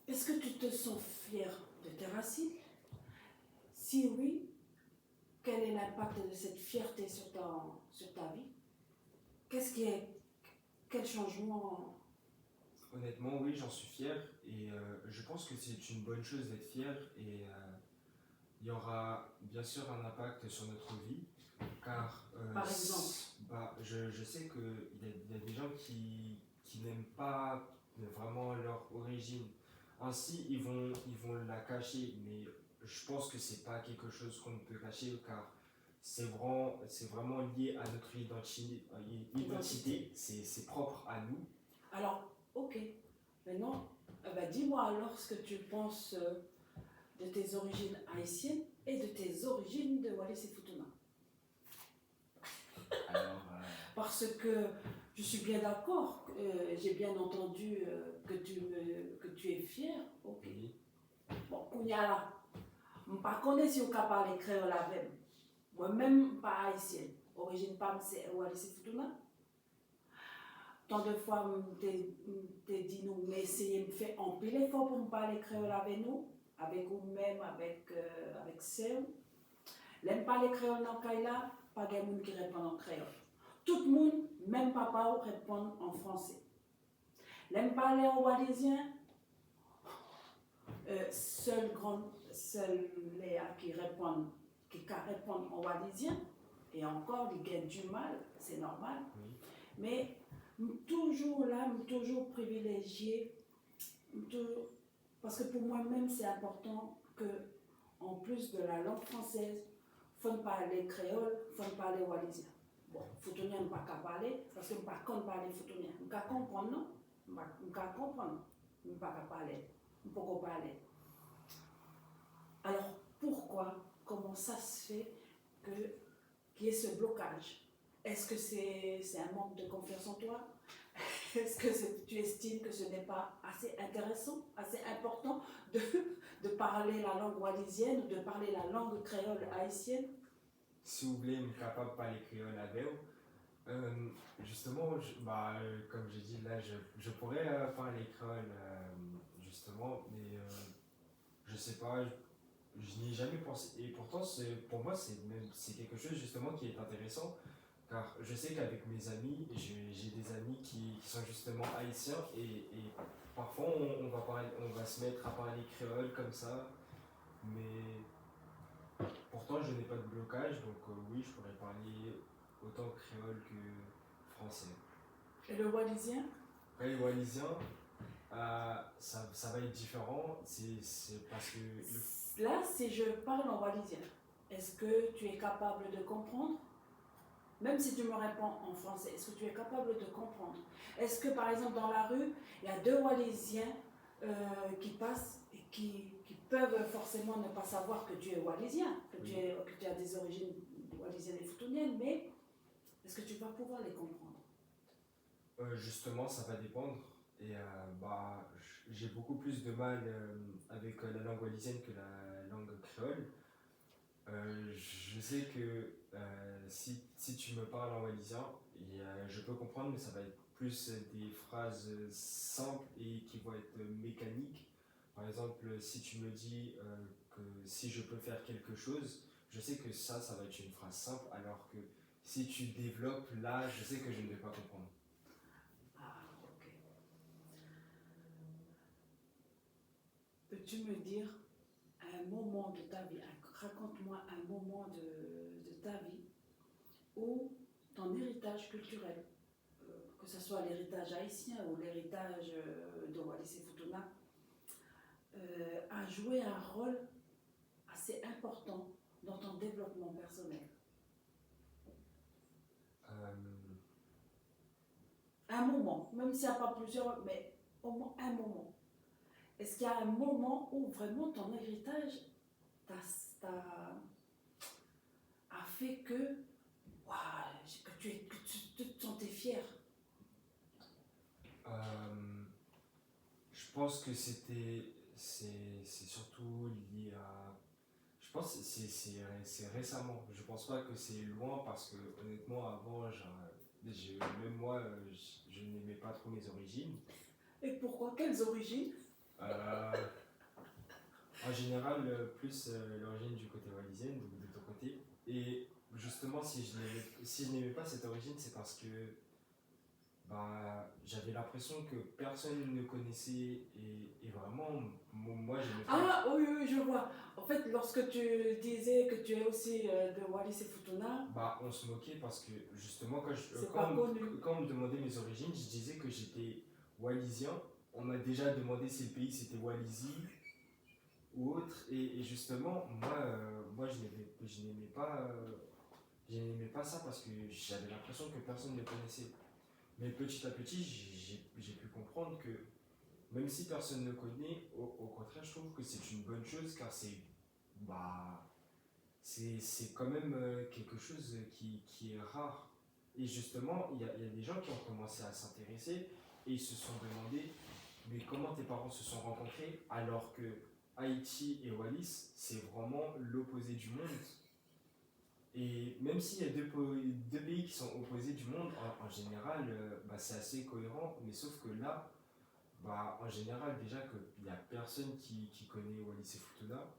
Speaker 1: Est-ce que tu te sens fier de tes racines? Si oui, quel est l'impact de cette fierté sur ta vie? Quel changement?
Speaker 2: Honnêtement, oui, j'en suis fier et je pense que c'est une bonne chose d'être fier et il y aura bien sûr un impact sur notre vie car
Speaker 1: Par exemple,
Speaker 2: je sais qu'il y a des gens qui n'aiment pas vraiment leur origine. ainsi ils vont la cacher, mais je pense que c'est pas quelque chose qu'on peut cacher car c'est vraiment lié à notre identité, c'est propre à nous.
Speaker 1: Alors, ok. Maintenant, dis-moi alors ce que tu penses de tes origines haïtiennes et de tes origines de Wallis et Futuna.
Speaker 2: Alors,
Speaker 1: Parce que je suis bien d'accord, j'ai bien entendu que tu es fier. Ok.
Speaker 2: oui.
Speaker 1: Bon, Kounia là, je ne connais pas si vous parlez créole avec moi-même, pas haïtienne. Origine pas c'est Wallis et Futuna. Tant de fois, je dit nous, mais essayez de faire un pile effort pour me parler créole avec nous, avec vous-même, avec Seu. L'aime parler créole dans Kaila, pas de monde qui répond en créole. Tout le monde, même papa, répond en français. L'aime parler en wallisien, seul Léa qui répond en wallisien, et encore, il gagne du mal, c'est normal.
Speaker 2: Oui.
Speaker 1: Mais toujours là, toujours privilégié, parce que pour moi-même, c'est important que, en plus de la langue française, il faut parler créole, il faut parler wallisien. Bon, foutonien, je ne peux pas parler, parce que je ne peux pas parler foutonien. Je peux comprendre, non? Je peux comprendre, je ne peux pas parler, je ne peux pas parler. Alors, pourquoi, comment ça se fait qu'il y ait ce blocage? Est-ce que c'est un manque de confiance en toi? Est-ce que tu estimes que ce n'est pas assez intéressant, assez important de parler la langue wallisienne ou de parler la langue créole haïtienne?
Speaker 2: Si vous voulez, je suis capable de parler créole avec vous. Justement, comme j'ai dit là, je pourrais parler créole justement, mais je sais pas, je n'y ai jamais pensé. Et pourtant, pour moi, c'est quelque chose justement qui est intéressant. Car je sais qu'avec mes amis, j'ai des amis qui sont justement haïtiens et parfois on va se mettre à parler créole comme ça, mais pourtant je n'ai pas de blocage, donc oui, je pourrais parler autant créole que français.
Speaker 1: Et le wallisien?
Speaker 2: Après, le wallisien, ça va être différent, c'est parce que...
Speaker 1: Là, si je parle en wallisien, est-ce que tu es capable de comprendre? Même si tu me réponds en français, est-ce que tu es capable de comprendre? Est-ce que par exemple dans la rue, il y a deux Wallisiens qui passent et qui peuvent forcément ne pas savoir que tu es Wallisien, que,
Speaker 2: Oui.
Speaker 1: que tu as des origines wallisiennes et futuniennes, mais est-ce que tu vas pouvoir les comprendre?
Speaker 2: Justement, ça va dépendre. Et j'ai beaucoup plus de mal avec la langue wallisienne que la langue créole. Je sais que si tu me parles en wallisien, je peux comprendre, mais ça va être plus des phrases simples et qui vont être mécaniques. Par exemple, si tu me dis que si je peux faire quelque chose, je sais que ça va être une phrase simple, alors que si tu développes, là, je sais que je ne vais pas comprendre.
Speaker 1: Ah, ok. Peux-tu me dire un moment de ta vie, raconte-moi un moment de ta vie où ton héritage culturel, que ce soit l'héritage haïtien ou l'héritage de Wallis et Futuna, a joué un rôle assez important dans ton développement personnel. Un moment, même s'il n'y a pas plusieurs, mais au moins un moment. Est-ce qu'il y a un moment où vraiment ton héritage a fait que, que tu te sentais fier?
Speaker 2: Je pense que c'est surtout lié à... Je pense que c'est récemment. Je pense pas que c'est loin parce que honnêtement avant, même moi, je n'aimais pas trop mes origines.
Speaker 1: Et pourquoi? Quelles origines?
Speaker 2: En général, plus l'origine du côté wallisienne, donc de ton côté. Et justement, si je n'aimais pas cette origine, c'est parce que j'avais l'impression que personne ne me connaissait et vraiment, moi j'aimais pas.
Speaker 1: Ah oui, oui, je vois. En fait, lorsque tu disais que tu es aussi de Wallis et Futuna,
Speaker 2: On se moquait parce que justement, quand
Speaker 1: c'est pas connu.
Speaker 2: quand on me demandait mes origines, je disais que j'étais wallisien on m'a déjà demandé si le pays c'était Wallisie ou autre, et justement, moi je n'aimais pas ça parce que j'avais l'impression que personne ne me connaissait. Mais petit à petit, j'ai pu comprendre que même si personne ne connaît, au contraire, je trouve que c'est une bonne chose car bah, c'est quand même quelque chose qui est rare. Et justement, il y a des gens qui ont commencé à s'intéresser et ils se sont demandé mais comment tes parents se sont rencontrés alors que Haïti et Wallis, c'est vraiment l'opposé du monde. Et même s'il y a deux pays qui sont opposés du monde, en général, bah, c'est assez cohérent, mais sauf que là, bah, en général, déjà qu'il n'y a personne qui connaît Wallis et Futuna,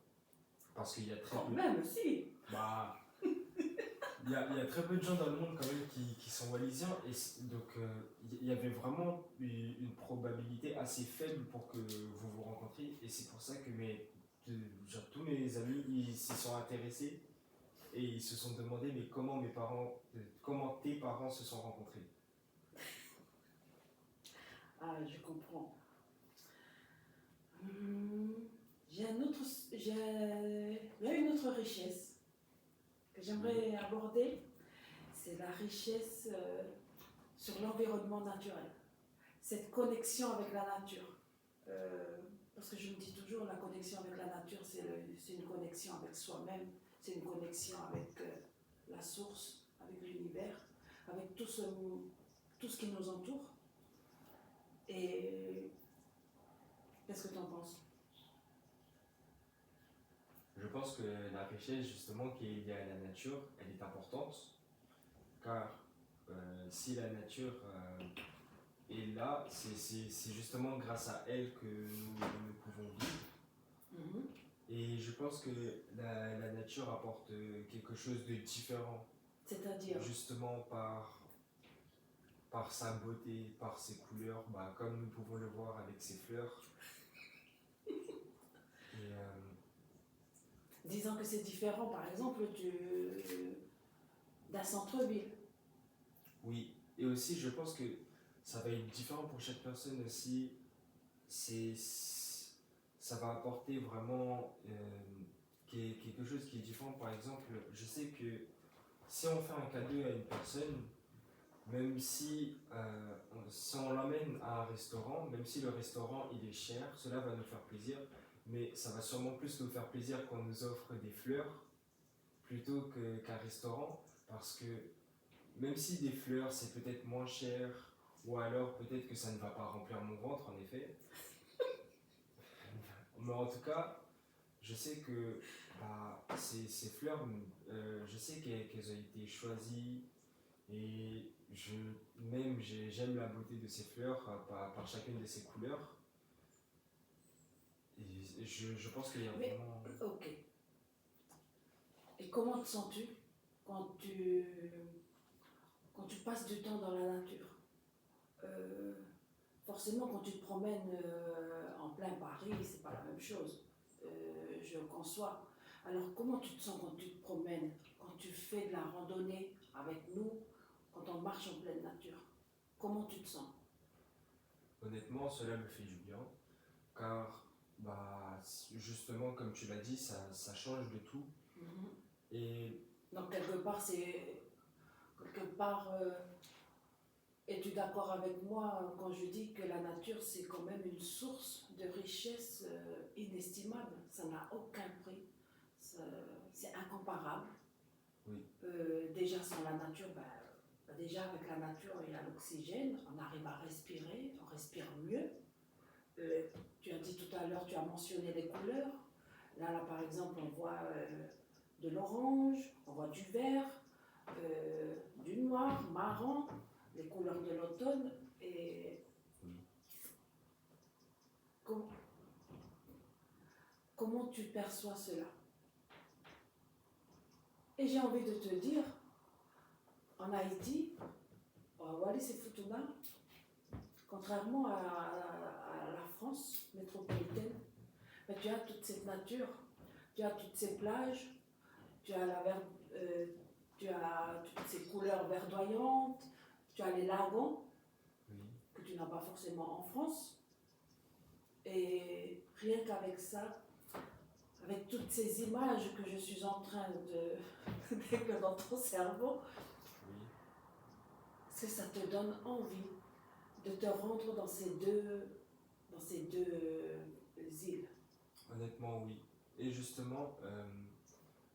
Speaker 2: parce qu'il y a très
Speaker 1: Quand
Speaker 2: peu.
Speaker 1: même, si.
Speaker 2: Bah, il y a très peu de gens dans le monde quand même qui sont wallisiens, et donc il y avait vraiment une probabilité assez faible pour que vous vous rencontriez, et c'est pour ça que genre, tous mes amis ils s'y sont intéressés et ils se sont demandé mais comment tes parents se sont rencontrés.
Speaker 1: Ah, je comprends. J'ai un autre, il y a une autre richesse que j'aimerais aborder, c'est la richesse sur l'environnement naturel. Cette connexion avec la nature. Parce que je me dis toujours, la connexion avec la nature, c'est une connexion avec soi-même, c'est une connexion avec la source, avec l'univers, avec tout ce qui nous entoure. Et qu'est-ce que tu en penses?
Speaker 2: Je pense que la richesse justement qui est liée à la nature, elle est importante car si la nature est là, c'est justement grâce à elle que nous pouvons vivre. Et je pense que la nature apporte quelque chose de différent.
Speaker 1: C'est-à-dire?
Speaker 2: Justement par sa beauté, par ses couleurs, bah, comme nous pouvons le voir avec ses fleurs. Et,
Speaker 1: disons que c'est différent, par exemple, d'un centre-ville.
Speaker 2: oui, et aussi je pense que ça va être différent pour chaque personne aussi. Ça va apporter vraiment quelque chose qui est différent. Par exemple, je sais que si on fait un cadeau à une personne, même si on l'emmène à un restaurant, même si le restaurant il est cher, cela va nous faire plaisir, mais ça va sûrement plus nous faire plaisir qu'on nous offre des fleurs plutôt qu'un restaurant, parce que même si des fleurs c'est peut-être moins cher, ou alors peut-être que ça ne va pas remplir mon ventre en effet, mais en tout cas, je sais que bah, ces fleurs, je sais qu'elles ont été choisies et j'aime la beauté de ces fleurs par chacune de ces couleurs. Et je pense qu'il y a vraiment.
Speaker 1: Ok. Et comment te sens-tu quand tu passes du temps dans la nature? Forcément, quand tu te promènes en plein Paris, c'est pas la même chose. Je conçois. Alors, comment tu te sens quand tu te promènes, quand tu fais de la randonnée avec nous, quand on marche en pleine nature? Comment tu te sens?
Speaker 2: Honnêtement, cela me fait du bien, car bah, justement, comme tu l'as dit, ça change de tout. Et
Speaker 1: donc, quelque part, es-tu d'accord avec moi quand je dis que la nature, c'est quand même une source de richesse inestimable? Ça n'a aucun prix, c'est incomparable.
Speaker 2: oui.
Speaker 1: Déjà sans la nature, déjà avec la nature il y a l'oxygène, on arrive à respirer, on respire mieux. Tu as dit tout à l'heure, tu as mentionné les couleurs. Là par exemple, on voit de l'orange, on voit du vert, du noir, marron, les couleurs de l'automne. Et comment tu perçois cela? Et j'ai envie de te dire, en Haïti, à Wallis et Futuna, contrairement à la France métropolitaine, tu as toute cette nature, tu as toutes ces plages, tu as toutes ces couleurs verdoyantes, tu as les lagons, que tu n'as pas forcément en France. Et rien qu'avec ça, avec toutes ces images que je suis en train de mettre dans ton cerveau,
Speaker 2: Oui.
Speaker 1: est-ce que ça te donne envie de te rendre dans ces deux îles?
Speaker 2: Honnêtement, oui. Et justement,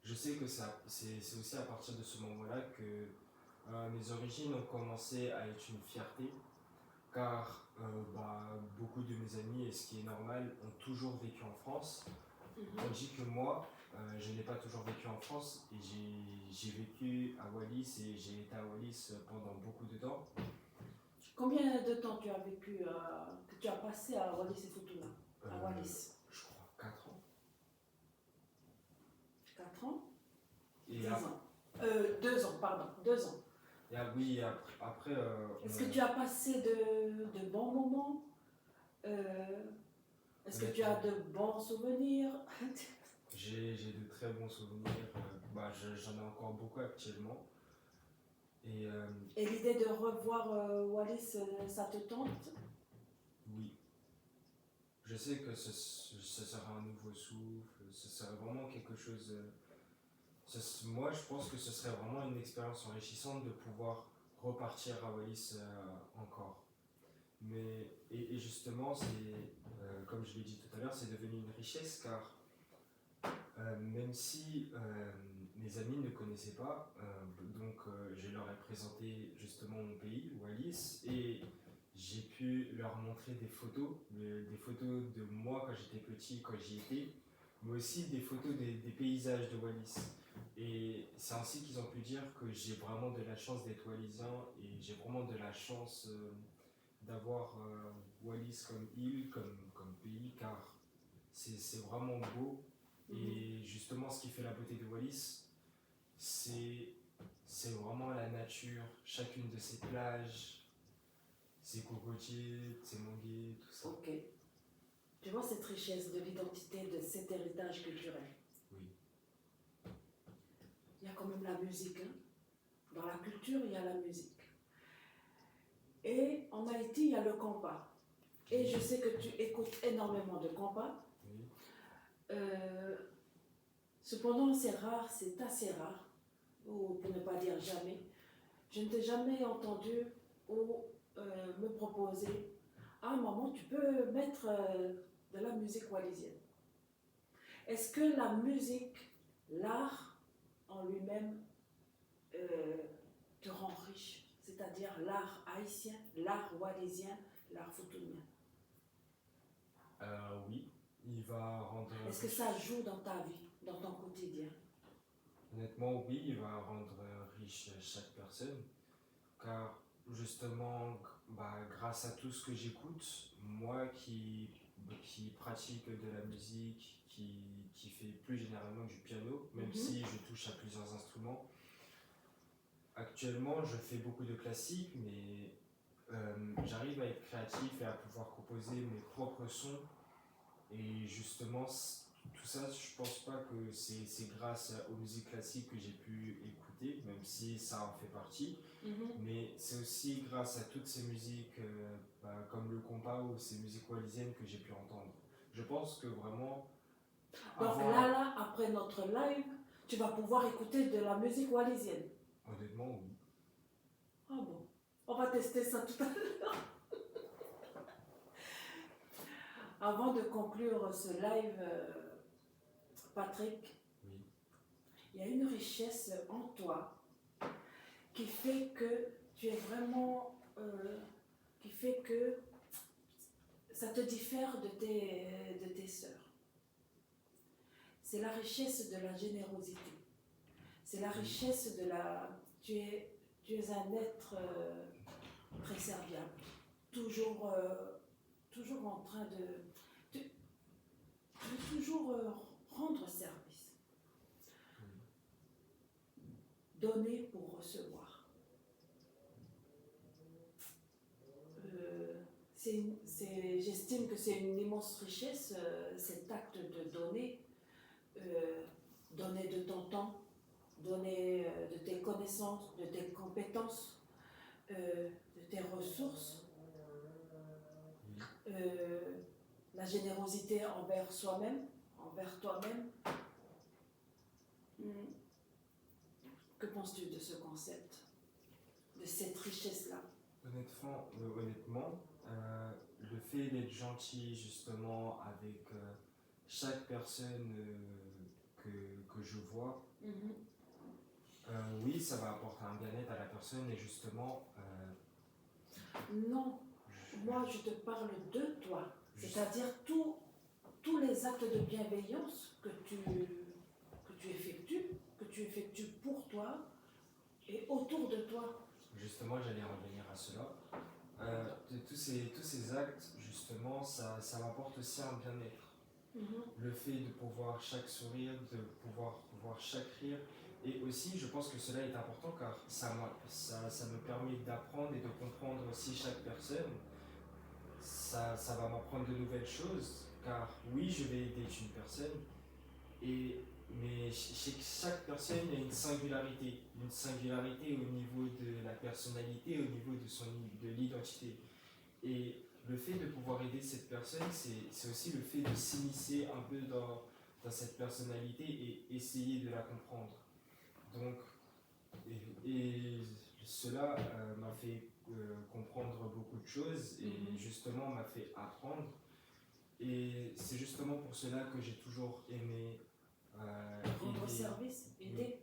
Speaker 2: je sais que c'est aussi à partir de ce moment-là que mes origines ont commencé à être une fierté, car beaucoup de mes amis, et ce qui est normal, ont toujours vécu en France. Tandis que moi, je n'ai pas toujours vécu en France, et j'ai vécu à Wallis, et j'ai été à Wallis pendant beaucoup de temps.
Speaker 1: Combien de temps tu as vécu, que tu as passé à Wallis et Futuna? À Wallis?
Speaker 2: Je crois 4 ans.
Speaker 1: 4 ans?
Speaker 2: Et
Speaker 1: 10 ans. 2 ans, pardon, 2 ans.
Speaker 2: Et oui, après.
Speaker 1: Est-ce que tu as passé de bons moments? Est-ce que tu as de bons souvenirs?
Speaker 2: J'ai de très bons souvenirs. J'en ai encore beaucoup actuellement.
Speaker 1: Et l'idée de revoir Wallis, ça te tente?
Speaker 2: Oui. Je sais que ce sera un nouveau souffle, ce serait vraiment quelque chose. Moi, je pense que ce serait vraiment une expérience enrichissante de pouvoir repartir à Wallis encore. Et justement, comme je l'ai dit tout à l'heure, c'est devenu une richesse car même si mes amis ne connaissaient pas, je leur ai présenté justement mon pays, Wallis, et j'ai pu leur montrer des photos de moi quand j'étais petit, quand j'y étais, mais aussi des photos des paysages de Wallis. Et c'est ainsi qu'ils ont pu dire que j'ai vraiment de la chance d'être wallisien et j'ai vraiment de la chance d'avoir Wallis comme île, comme pays, car c'est vraiment beau. Et justement, ce qui fait la beauté de Wallis, c'est vraiment la nature, chacune de ses plages, ses cocotiers, ses manguiers, tout ça.
Speaker 1: Ok. Tu vois cette richesse de l'identité, de cet héritage culturel?
Speaker 2: Oui.
Speaker 1: Il y a quand même la musique. Hein? Dans la culture, il y a la musique. Et en Haïti, il y a le compas. Et je sais que tu écoutes énormément de compas.
Speaker 2: Oui.
Speaker 1: Cependant, c'est rare, c'est assez rare, ou pour ne pas dire jamais. Je ne t'ai jamais entendu me proposer: ah maman, tu peux mettre de la musique wallisienne. Est-ce que la musique, l'art en lui-même, te rend riche? C'est-à-dire l'art haïtien, l'art wallisien, l'art futunien?
Speaker 2: Oui, il va rendre.
Speaker 1: Est-ce que ça joue dans ta vie, dans ton quotidien?
Speaker 2: Honnêtement, oui, il va rendre riche chaque personne, car justement, grâce à tout ce que j'écoute, moi qui pratique de la musique, qui fait plus généralement du piano, même si je touche à plusieurs instruments. Actuellement, je fais beaucoup de classiques, mais j'arrive à être créatif et à pouvoir composer mes propres sons. Et justement, tout ça, je pense pas que c'est grâce aux musiques classiques que j'ai pu écouter, même si ça en fait partie. Mais c'est aussi grâce à toutes ces musiques, comme le compas ou ces musiques wallisiennes que j'ai pu entendre. Je pense que vraiment.
Speaker 1: Donc là, après notre live, tu vas pouvoir écouter de la musique wallisienne.
Speaker 2: Honnêtement, oui.
Speaker 1: Ah bon, on va tester ça tout à l'heure. Avant de conclure ce live, Patrick,
Speaker 2: Oui.
Speaker 1: il y a une richesse en toi qui fait que tu es vraiment, qui fait que ça te diffère de tes sœurs. C'est la richesse de la générosité. C'est la richesse de la... Tu es un être très serviable, toujours en train de... Tu veux toujours rendre service. Donner pour recevoir. J'estime que c'est une immense richesse, cet acte de donner. Donner de ton temps, donner de tes connaissances, de tes compétences, de tes ressources. la générosité envers soi-même, envers toi-même. Que penses-tu de ce concept, de cette richesse-là?
Speaker 2: Honnêtement, le fait d'être gentil justement avec chaque personne que je vois, oui, ça va apporter un bien-être à la personne et justement...
Speaker 1: Non, moi je te parle de toi, c'est-à-dire tous les actes de bienveillance que tu effectues pour toi et autour de toi.
Speaker 2: Justement, j'allais revenir à cela. Tous ces actes, justement, ça m'apporte aussi un bien-être. Le fait de pouvoir chaque sourire, de pouvoir voir chaque rire. Et aussi, je pense que cela est important car ça me permet d'apprendre et de comprendre aussi chaque personne. Ça va m'apprendre de nouvelles choses car oui, je vais aider une personne. Mais chez chaque personne, il y a une singularité au niveau de la personnalité, au niveau de l'identité. Et le fait de pouvoir aider cette personne, c'est aussi le fait de s'immiscer un peu dans cette personnalité et essayer de la comprendre. Donc, et cela m'a fait comprendre beaucoup de choses et justement m'a fait apprendre. Et c'est justement pour cela que j'ai toujours aimé
Speaker 1: rendre service, aider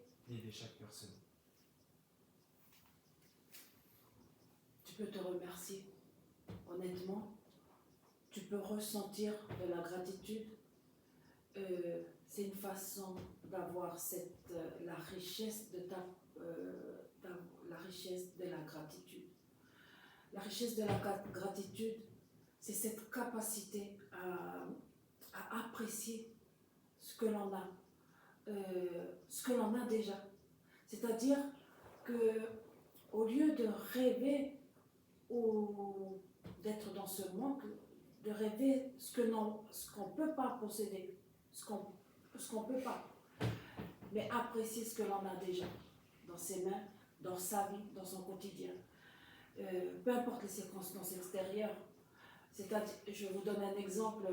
Speaker 2: chaque personne.
Speaker 1: Tu peux te remercier, honnêtement. Tu peux ressentir de la gratitude. C'est une façon d'avoir la richesse de la richesse de la gratitude. La richesse de la gratitude, c'est cette capacité à apprécier ce que l'on a. Ce que l'on a déjà. C'est-à-dire que au lieu de rêver ou d'être dans ce manque, de rêver ce qu'on ne peut pas posséder, ce qu'on ne peut pas, mais apprécier ce que l'on a déjà dans ses mains, dans sa vie, dans son quotidien. Peu importe les circonstances extérieures. C'est-à-dire, je vous donne un exemple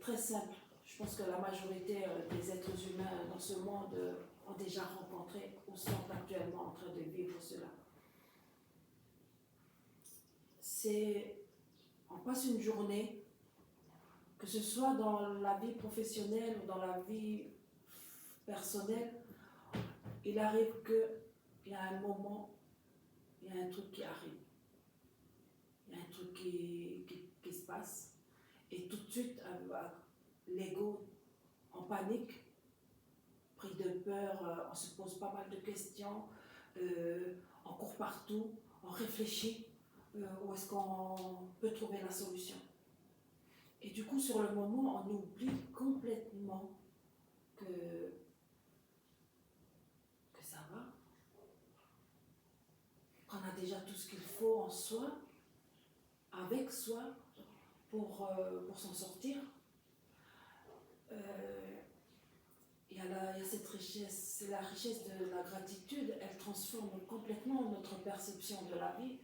Speaker 1: très simple. Je pense que la majorité des êtres humains dans ce monde ont déjà rencontré ou sont actuellement en train de vivre cela. On passe une journée, que ce soit dans la vie professionnelle ou dans la vie personnelle, il arrive qu'il y a un moment, il y a un truc qui arrive. Il y a un truc qui se passe. Et tout de suite, l'ego en panique, pris de peur, on se pose pas mal de questions, on court partout, on réfléchit où est-ce qu'on peut trouver la solution. Et du coup, sur le moment, on oublie complètement que ça va, qu'on a déjà tout ce qu'il faut en soi, avec soi, pour s'en sortir. Il y a cette richesse, c'est la richesse de la gratitude, elle transforme complètement notre perception de la vie.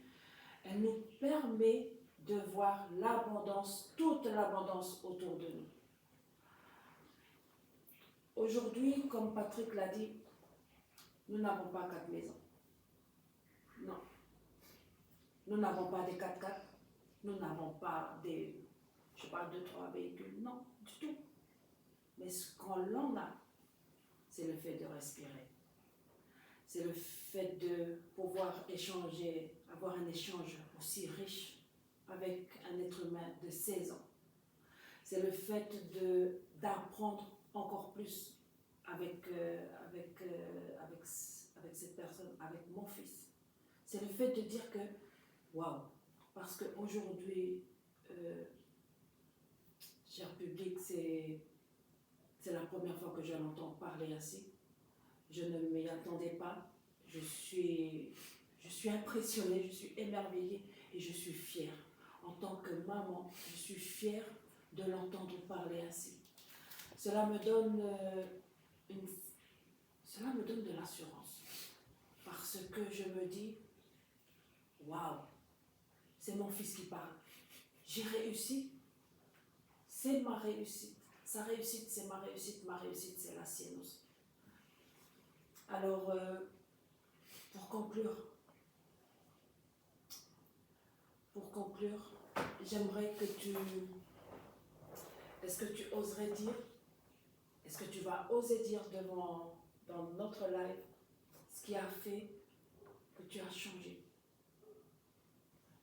Speaker 1: Elle nous permet de voir l'abondance, toute l'abondance autour de nous. Aujourd'hui, comme Patrick l'a dit, nous n'avons pas 4 maisons. Non. Nous n'avons pas des 4x4. Nous n'avons pas des, 2-3 véhicules. Non, du tout. Mais ce qu'on a, c'est le fait de respirer. C'est le fait de pouvoir échanger, avoir un échange aussi riche avec un être humain de 16 ans. C'est le fait d'apprendre encore plus avec cette personne, avec mon fils. C'est le fait de dire que, waouh, parce qu'aujourd'hui, cher public, c'est la première fois que je l'entends parler ainsi. Je ne m'y attendais pas. Je suis impressionnée, je suis émerveillée et je suis fière. En tant que maman, je suis fière de l'entendre parler ainsi. Cela me donne de l'assurance. Parce que je me dis, waouh, c'est mon fils qui parle. J'ai réussi. c'est ma réussite. Sa réussite, c'est ma réussite c'est la sienne aussi. Alors, pour conclure, j'aimerais que est-ce que tu oserais dire, est-ce que tu vas oser dire dans notre live ce qui a fait que tu as changé?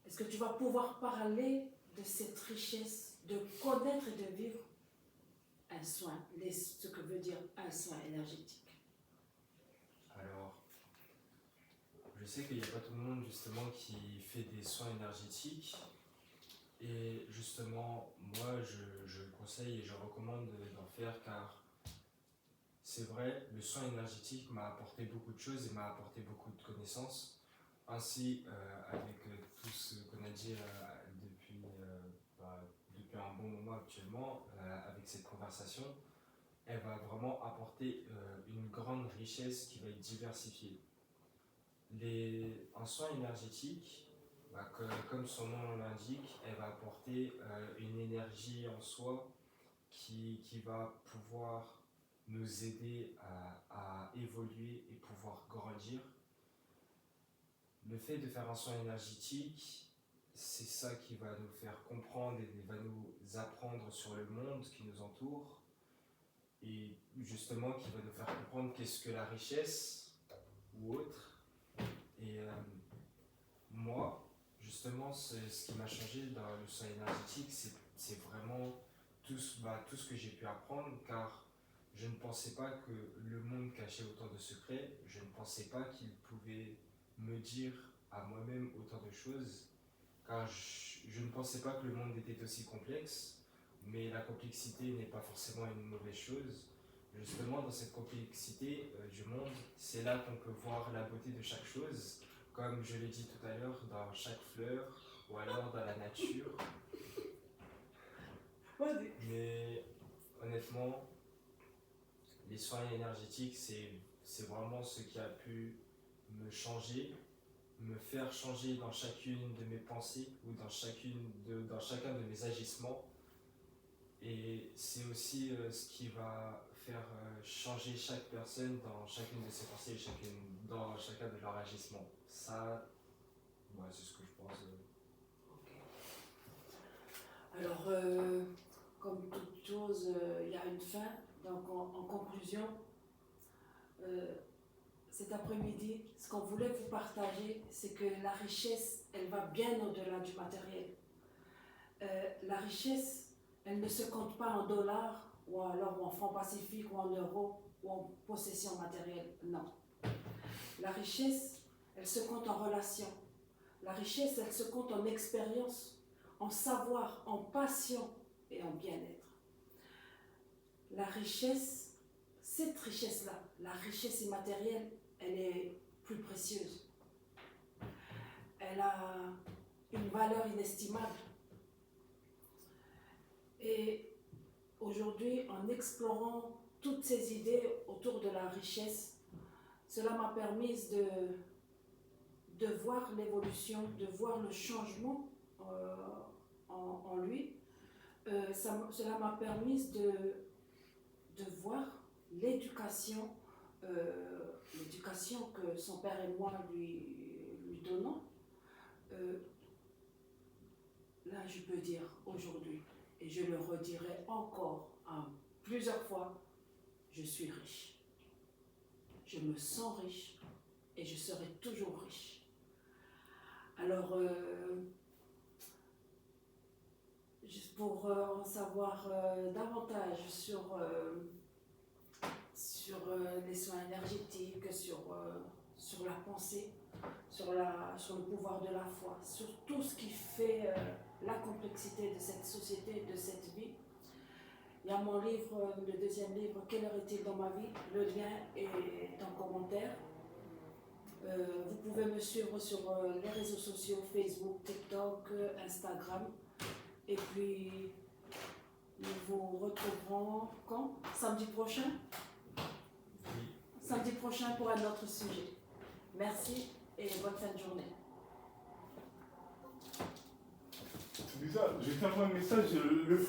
Speaker 1: Est-ce que tu vas pouvoir parler de cette richesse, de connaître et de vivre un soin, ce que veut dire un soin énergétique?
Speaker 2: Alors, je sais qu'il n'y a pas tout le monde justement qui fait des soins énergétiques. Et justement, moi, je conseille et je recommande d'en faire car c'est vrai, le soin énergétique m'a apporté beaucoup de choses et m'a apporté beaucoup de connaissances. Ainsi, avec tout ce qu'on a dit depuis un bon moment actuellement, avec cette conversation, elle va vraiment apporter une grande richesse qui va être diversifiée. Un soin énergétique, comme son nom l'indique, elle va apporter une énergie en soi qui va pouvoir nous aider à évoluer et pouvoir grandir. Le fait de faire un soin énergétique, c'est ça qui va nous faire comprendre et va nous apprendre sur le monde qui nous entoure et justement qui va nous faire comprendre qu'est-ce que la richesse ou autre. Et moi, justement, ce qui m'a changé dans le soin énergétique, c'est vraiment tout ce que j'ai pu apprendre, car je ne pensais pas que le monde cachait autant de secrets, je ne pensais pas qu'il pouvait me dire à moi-même autant de choses, car je ne pensais pas que le monde était aussi complexe, mais la complexité n'est pas forcément une mauvaise chose. Justement, dans cette complexité du monde, c'est là qu'on peut voir la beauté de chaque chose, comme je l'ai dit tout à l'heure, dans chaque fleur, ou alors dans la nature. Mais honnêtement, les soins énergétiques, c'est vraiment ce qui a pu me changer, me faire changer dans chacune de mes pensées ou dans chacun de mes agissements. Et c'est aussi ce qui va faire changer chaque personne dans chacune de ses pensées et dans chacun de leurs agissements. Ça, c'est ce que je pense.
Speaker 1: Okay. Alors, comme toute chose, il y a une fin. Donc, en conclusion, cet après-midi, ce qu'on voulait vous partager, c'est que la richesse, elle va bien au-delà du matériel. La richesse, elle ne se compte pas en dollars, ou alors en francs pacifiques, ou en euros, ou en possession matérielle. Non. La richesse, elle se compte en relations. La richesse, elle se compte en expérience, en savoir, en passion et en bien-être. La richesse, cette richesse-là, la richesse immatérielle, elle est plus précieuse. Elle a une valeur inestimable. Et aujourd'hui, en explorant toutes ces idées autour de la richesse, cela m'a permis de voir l'évolution, de voir le changement en lui. Cela m'a permis de voir l'éducation que son père et moi lui donnons. Là, je peux dire aujourd'hui, et je le redirai encore plusieurs fois, je suis riche. Je me sens riche et je serai toujours riche. Alors, juste pour en savoir davantage sur les soins énergétiques, sur la pensée, sur le pouvoir de la foi, sur tout ce qui fait la complexité de cette société, de cette vie. Il y a mon livre, le deuxième livre, Quelle heure est-il dans ma vie? Le lien est en commentaire. Vous pouvez me suivre sur les réseaux sociaux, Facebook, TikTok, Instagram. Et puis, nous vous retrouverons quand? Samedi prochain?
Speaker 2: Oui.
Speaker 1: Samedi prochain pour un autre sujet. Merci et bonne fin de journée.
Speaker 3: Lisa, j'ai fait un message,